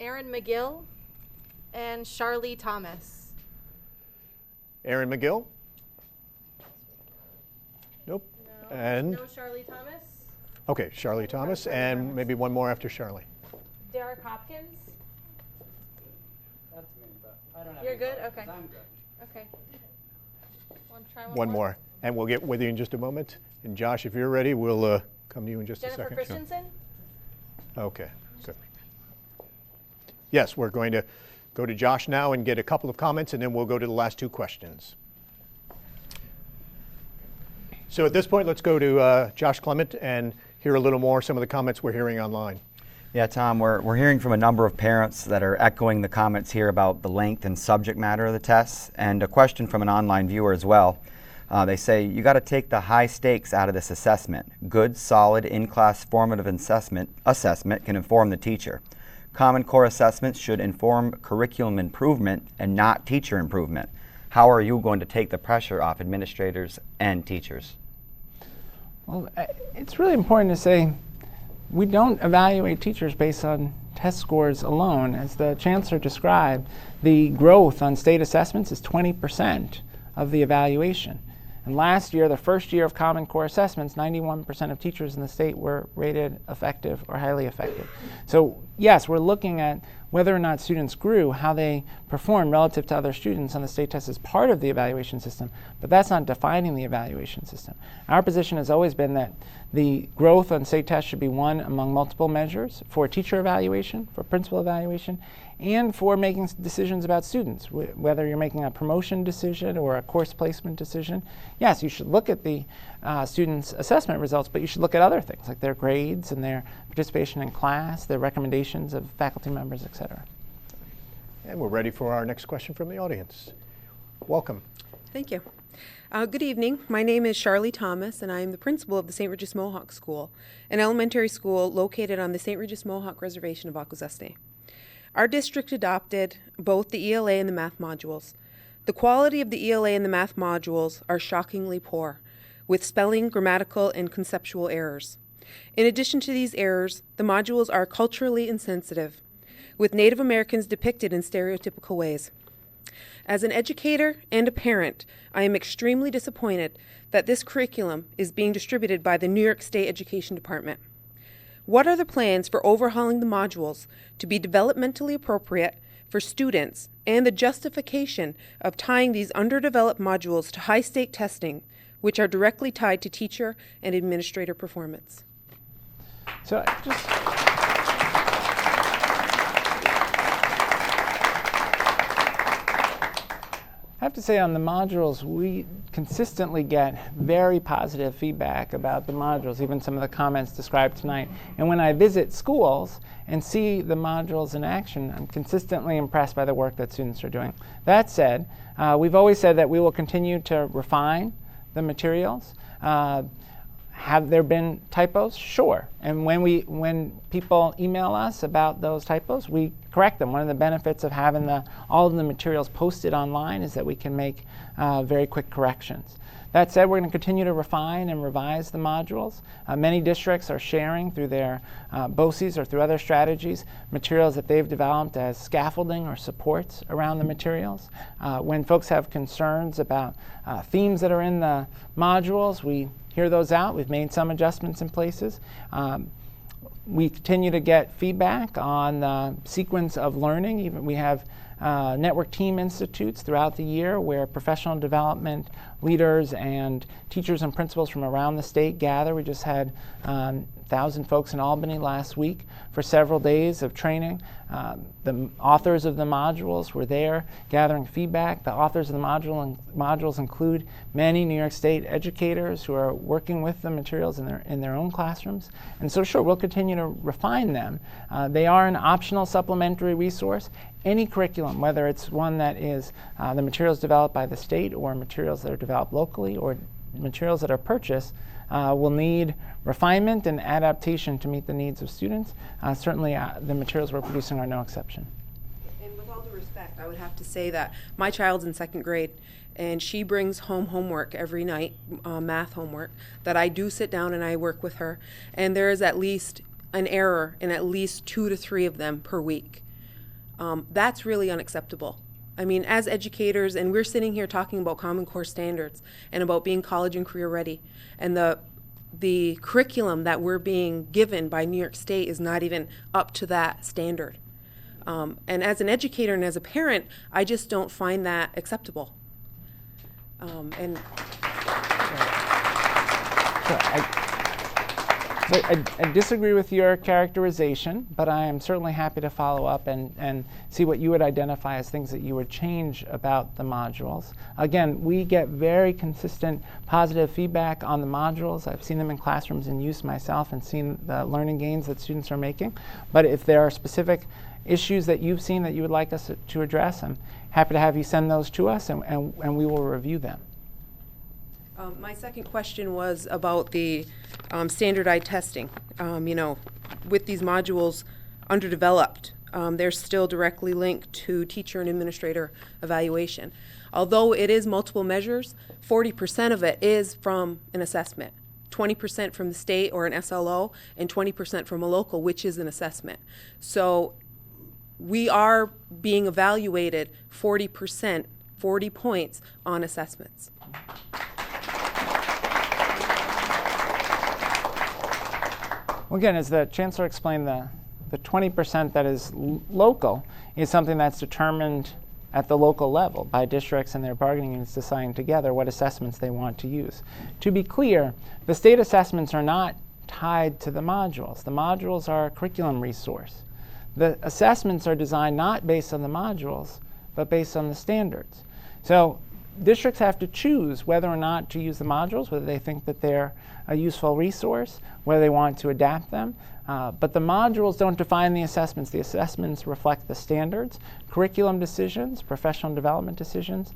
Aaron McGill and Charlie Thomas. Aaron McGill? Nope. No. And? No Charlie Thomas. Okay, Charlie Thomas, and maybe one more after Charlie. Derek Hopkins. That's me, but I don't have You're any good? problems. Okay. I'm good. Okay. Try One more. And we'll get with you in just a moment. And Josh, if you're ready, we'll come to you in just a second. Jennifer Christensen. Okay, good. Yes, we're going to go to Josh now and get a couple of comments, and then we'll go to the last two questions. So at this point, let's go to Josh Clement and hear a little more some of the comments we're hearing online. Yeah, Tom, we're hearing from a number of parents that are echoing the comments here about the length and subject matter of the tests, and a question from an online viewer as well. They say, you got to take the high stakes out of this assessment. Good, solid, in-class formative assessment can inform the teacher. Common Core assessments should inform curriculum improvement and not teacher improvement. How are you going to take the pressure off administrators and teachers? Well, it's really important to say we don't evaluate teachers based on test scores alone. As the Chancellor described, the growth on state assessments is 20% of the evaluation. And last year, the first year of Common Core assessments, 91% of teachers in the state were rated effective or highly effective. So yes, we're looking at whether or not students grew, how they perform relative to other students on the state test as part of the evaluation system, but that's not defining the evaluation system. Our position has always been that the growth on state tests should be one among multiple measures for teacher evaluation, for principal evaluation, and for making decisions about students, whether you're making a promotion decision or a course placement decision. Yes, you should look at the students' assessment results, but you should look at other things like their grades and their participation in class, their recommendations of faculty members, etc. And we're ready for our next question from the audience. Welcome. Thank you. Good evening. My name is Charlie Thomas, and I am the principal of the St. Regis Mohawk School, an elementary school located on the St. Regis Mohawk Reservation of Akwesasne. Our district adopted both the ELA and the math modules. The quality of the ELA and the math modules are shockingly poor, with spelling, grammatical, and conceptual errors. In addition to these errors, the modules are culturally insensitive, with Native Americans depicted in stereotypical ways. As an educator and a parent, I am extremely disappointed that this curriculum is being distributed by the New York State Education Department. What are the plans for overhauling the modules to be developmentally appropriate for students, and the justification of tying these underdeveloped modules to high-stake testing, which are directly tied to teacher and administrator performance? So I have to say on the modules, we consistently get very positive feedback about the modules, even some of the comments described tonight. And when I visit schools and see the modules in action, I'm consistently impressed by the work that students are doing. That said, we've always said that we will continue to refine the materials. Have there been typos? Sure. And when people email us about those typos, we correct them. One of the benefits of having all of the materials posted online is that we can make very quick corrections. That said, we're going to continue to refine and revise the modules. Many districts are sharing through their BOCES or through other strategies materials that they've developed as scaffolding or supports around the materials. When folks have concerns about themes that are in the modules, we hear those out. We've made some adjustments in places. We continue to get feedback on the sequence of learning. Even we have network team institutes throughout the year where professional development leaders and teachers and principals from around the state gather. We just had 1,000 folks in Albany last week for several days of training. The authors of the modules were there gathering feedback. The authors of the modules include many New York State educators who are working with the materials in their own classrooms. And so sure, we'll continue to refine them. They are an optional supplementary resource. Any curriculum, whether it's one that is the materials developed by the state or materials that are developed locally or materials that are purchased, will need refinement and adaptation to meet the needs of students. Certainly the materials we're producing are no exception. And with all due respect, I would have to say that my child's in 2nd grade and she brings home homework every night, math homework, that I do sit down and I work with her. And there is at least an error in at least 2 to 3 of them per week. That's really unacceptable. I mean, as educators, and we're sitting here talking about Common Core standards and about being college and career ready, and the curriculum that we're being given by New York State is not even up to that standard. And as an educator and as a parent, I just don't find that acceptable. I disagree with your characterization, but I am certainly happy to follow up and see what you would identify as things that you would change about the modules. Again, we get very consistent positive feedback on the modules. I've seen them in classrooms in use myself and seen the learning gains that students are making. But if there are specific issues that you've seen that you would like us to address, I'm happy to have you send those to us and we will review them. My second question was about the standardized testing. With these modules underdeveloped, they're still directly linked to teacher and administrator evaluation. Although it is multiple measures, 40% of it is from an assessment, 20% from the state or an SLO, and 20% from a local, which is an assessment. So we are being evaluated 40%, 40 points on assessments. Well, again, as the Chancellor explained, the 20% that is local is something that's determined at the local level by districts and their bargaining units deciding together what assessments they want to use. To be clear, the state assessments are not tied to the modules. The modules are a curriculum resource. The assessments are designed not based on the modules, but based on the standards. So districts have to choose whether or not to use the modules, whether they think that they're a useful resource, whether they want to adapt them. But the modules don't define the assessments. The assessments reflect the standards. Curriculum decisions, professional development decisions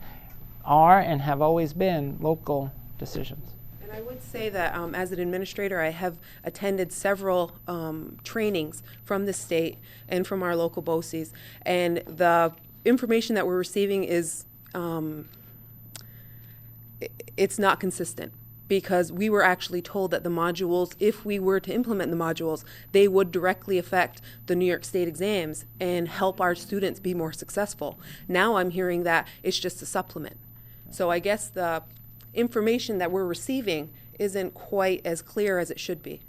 are and have always been local decisions. And I would say that as an administrator, I have attended several trainings from the state and from our local BOCES. And the information that we're receiving is it's not consistent, because we were actually told that the modules, if we were to implement the modules, they would directly affect the New York State exams and help our students be more successful. Now I'm hearing that it's just a supplement. So I guess the information that we're receiving isn't quite as clear as it should be.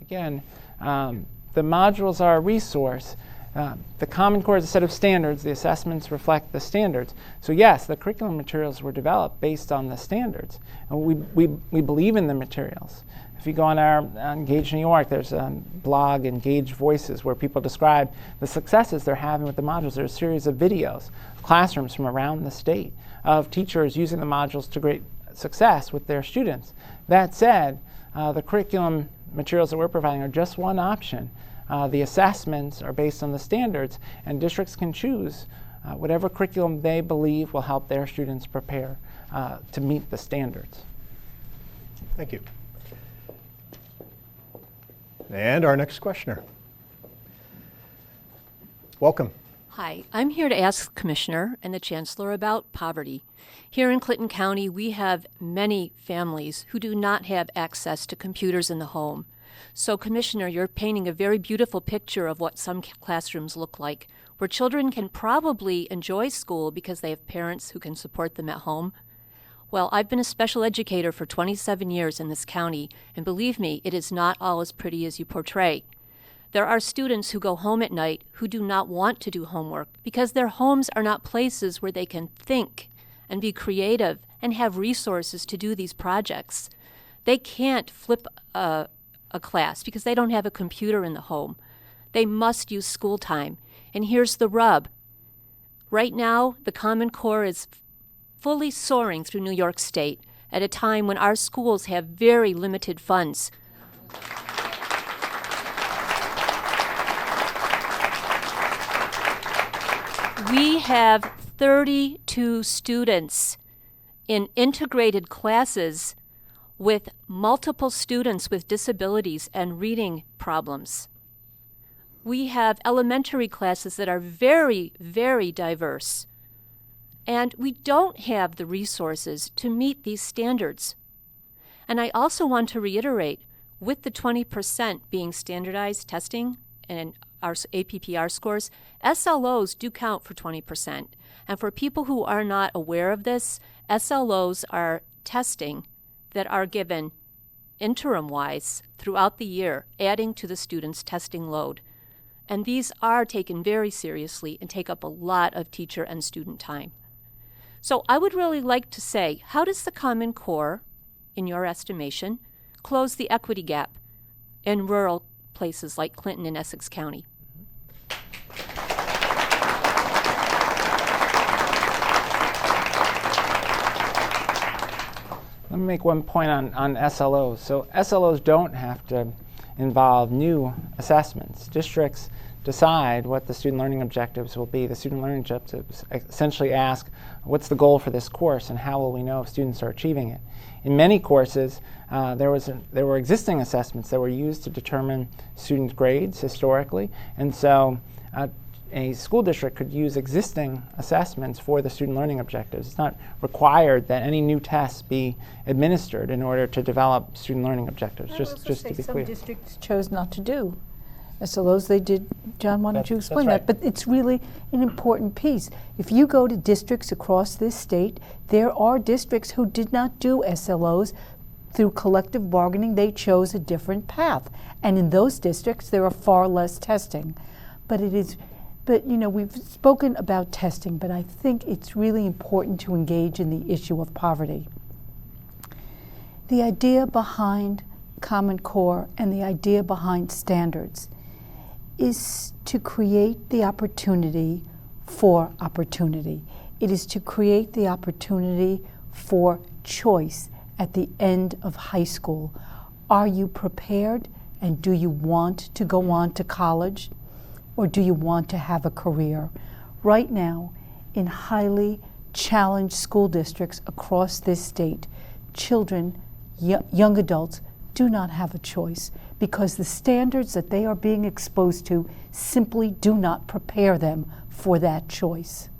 Again, the modules are a resource. The Common Core is a set of standards. The assessments reflect the standards. So yes, the curriculum materials were developed based on the standards. And we believe in the materials. If you go on our Engage New York, there's a blog, Engage Voices, where people describe the successes they're having with the modules. There's a series of videos, classrooms from around the state, of teachers using the modules to great success with their students. That said, the curriculum materials that we're providing are just one option. The assessments are based on the standards, and districts can choose whatever curriculum they believe will help their students prepare to meet the standards. Thank you. And our next questioner. Welcome. Hi, I'm here to ask the Commissioner and the Chancellor about poverty. Here in Clinton County, we have many families who do not have access to computers in the home. So, Commissioner, you're painting a very beautiful picture of what some classrooms look like, where children can probably enjoy school because they have parents who can support them at home. Well, I've been a special educator for 27 years in this county, and believe me, it is not all as pretty as you portray. There are students who go home at night who do not want to do homework because their homes are not places where they can think and be creative and have resources to do these projects. They can't flip a class because they don't have a computer in the home. They must use school time. And here's the rub. Right now, the Common Core is fully soaring through New York State at a time when our schools have very limited funds. We have 32 students in integrated classes with multiple students with disabilities and reading problems. We have elementary classes that are very, very diverse. And we don't have the resources to meet these standards. And I also want to reiterate, with the 20% being standardized testing and our APPR scores, SLOs do count for 20%. And for people who are not aware of this, SLOs are testing that are given interim-wise throughout the year, adding to the students' testing load. And these are taken very seriously and take up a lot of teacher and student time. So I would really like to say, how does the Common Core, in your estimation, close the equity gap in rural places like Clinton and Essex County? Let me make one point on SLOs. So SLOs don't have to involve new assessments. Districts decide what the student learning objectives will be. The student learning objectives essentially ask, what's the goal for this course and how will we know if students are achieving it? In many courses, there were existing assessments that were used to determine student grades historically, and so a school district could use existing assessments for the student learning objectives. It's not required that any new tests be administered in order to develop student learning objectives, just to be clear. Some districts chose not to do SLOs. They did. John, why don't you explain that? But it's really an important piece. If you go to districts across this state, there are districts who did not do SLOs. Through collective bargaining, they chose a different path. And in those districts, there are far less testing. But you know, we've spoken about testing, but I think it's really important to engage in the issue of poverty. The idea behind Common Core and the idea behind standards is to create the opportunity for opportunity. It is to create the opportunity for choice at the end of high school. Are you prepared, and do you want to go on to college, or do you want to have a career? Right now, in highly challenged school districts across this state, children, young adults, do not have a choice because the standards that they are being exposed to simply do not prepare them for that choice.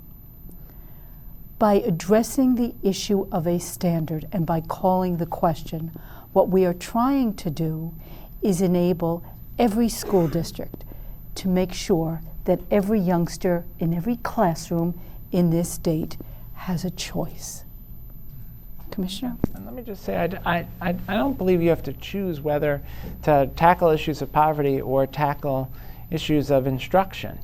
By addressing the issue of a standard and by calling the question, what we are trying to do is enable every school district to make sure that every youngster in every classroom in this state has a choice. Commissioner? And let me just say, I don't believe you have to choose whether to tackle issues of poverty or tackle issues of instruction.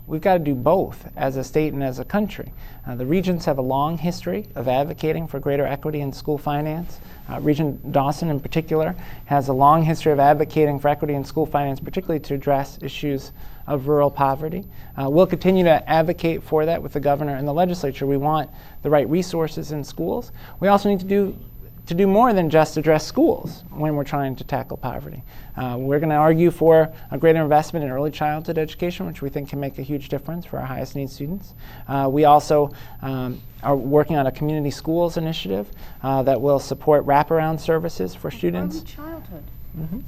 We've got to do both as a state and as a country. The regions have a long history of advocating for greater equity in school finance. Region Dawson in particular has a long history of advocating for equity in school finance, particularly to address issues of rural poverty. We'll continue to advocate for that with the governor and the legislature. We want the right resources in schools. We also need to do more than just address schools when we're trying to tackle poverty. We're going to argue for a greater investment in early childhood education, which we think can make a huge difference for our highest need students. We also are working on a community schools initiative that will support wraparound services for students. Early childhood.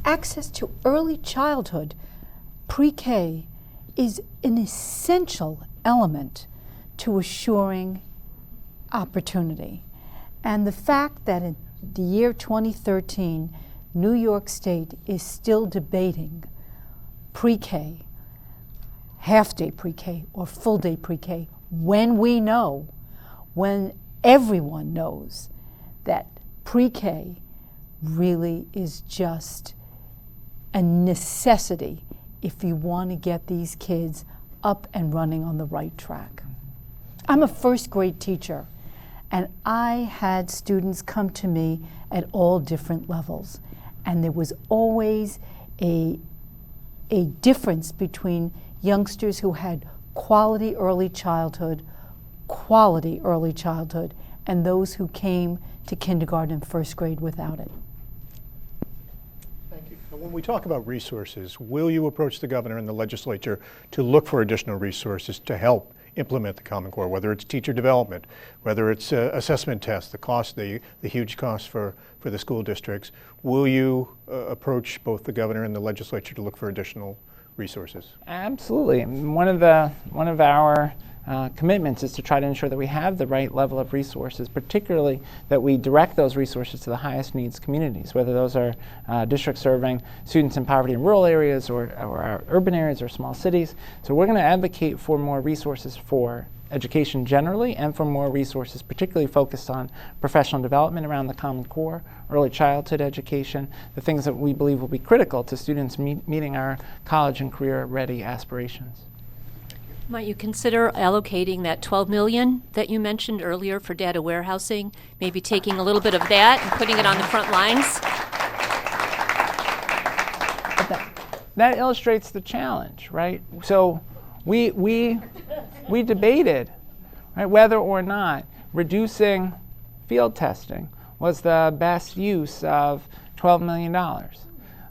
Access to early childhood, pre-K, is an essential element to assuring opportunity. And the fact that in the year 2013, New York State is still debating pre-K, half-day pre-K or full-day pre-K, when we know, when everyone knows that pre-K really is just a necessity if you want to get these kids up and running on the right track. I'm a first grade teacher, and I had students come to me at all different levels, and there was always a difference between youngsters who had quality early childhood, and those who came to kindergarten and first grade without it. Thank you. When we talk about resources, will you approach the governor and the legislature to look for additional resources to help implement the Common Core, whether it's teacher development, whether it's assessment tests, the cost, the huge cost for the school districts? Will you approach both the governor and the legislature to look for additional resources? Absolutely. One of our commitments is to try to ensure that we have the right level of resources, particularly that we direct those resources to the highest needs communities, whether those are districts serving students in poverty in rural areas or our urban areas or small cities. So we're going to advocate for more resources for education generally and for more resources particularly focused on professional development around the Common Core, early childhood education, the things that we believe will be critical to students meeting our college and career ready aspirations. Might you consider allocating that $12 million that you mentioned earlier for data warehousing, maybe taking a little bit of that and putting it on the front lines? That illustrates the challenge, right? So we debated, right, whether or not reducing field testing was the best use of $12 million.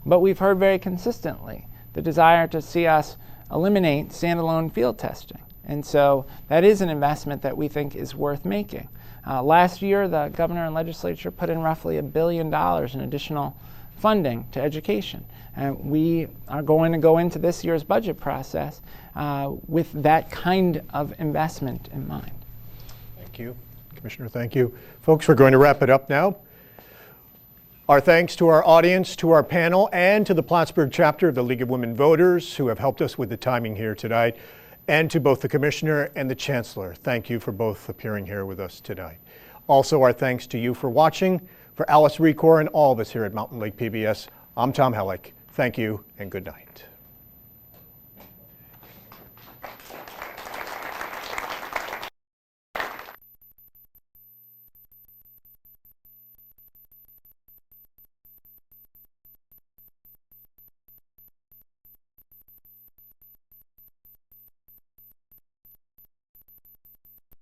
But we've heard very consistently the desire to see us eliminate standalone field testing. And so that is an investment that we think is worth making. Last year, the governor and legislature put in roughly $1 billion in additional funding to education. And we are going to go into this year's budget process with that kind of investment in mind. Thank you. Commissioner, thank you. Folks, we're going to wrap it up now. Our thanks to our audience, to our panel, and to the Plattsburgh chapter of the League of Women Voters who have helped us with the timing here tonight, and to both the Commissioner and the Chancellor. Thank you for both appearing here with us tonight. Also, our thanks to you for watching. For Alice Recor and all of us here at Mountain Lake PBS, I'm Thom Hallock. Thank you and good night.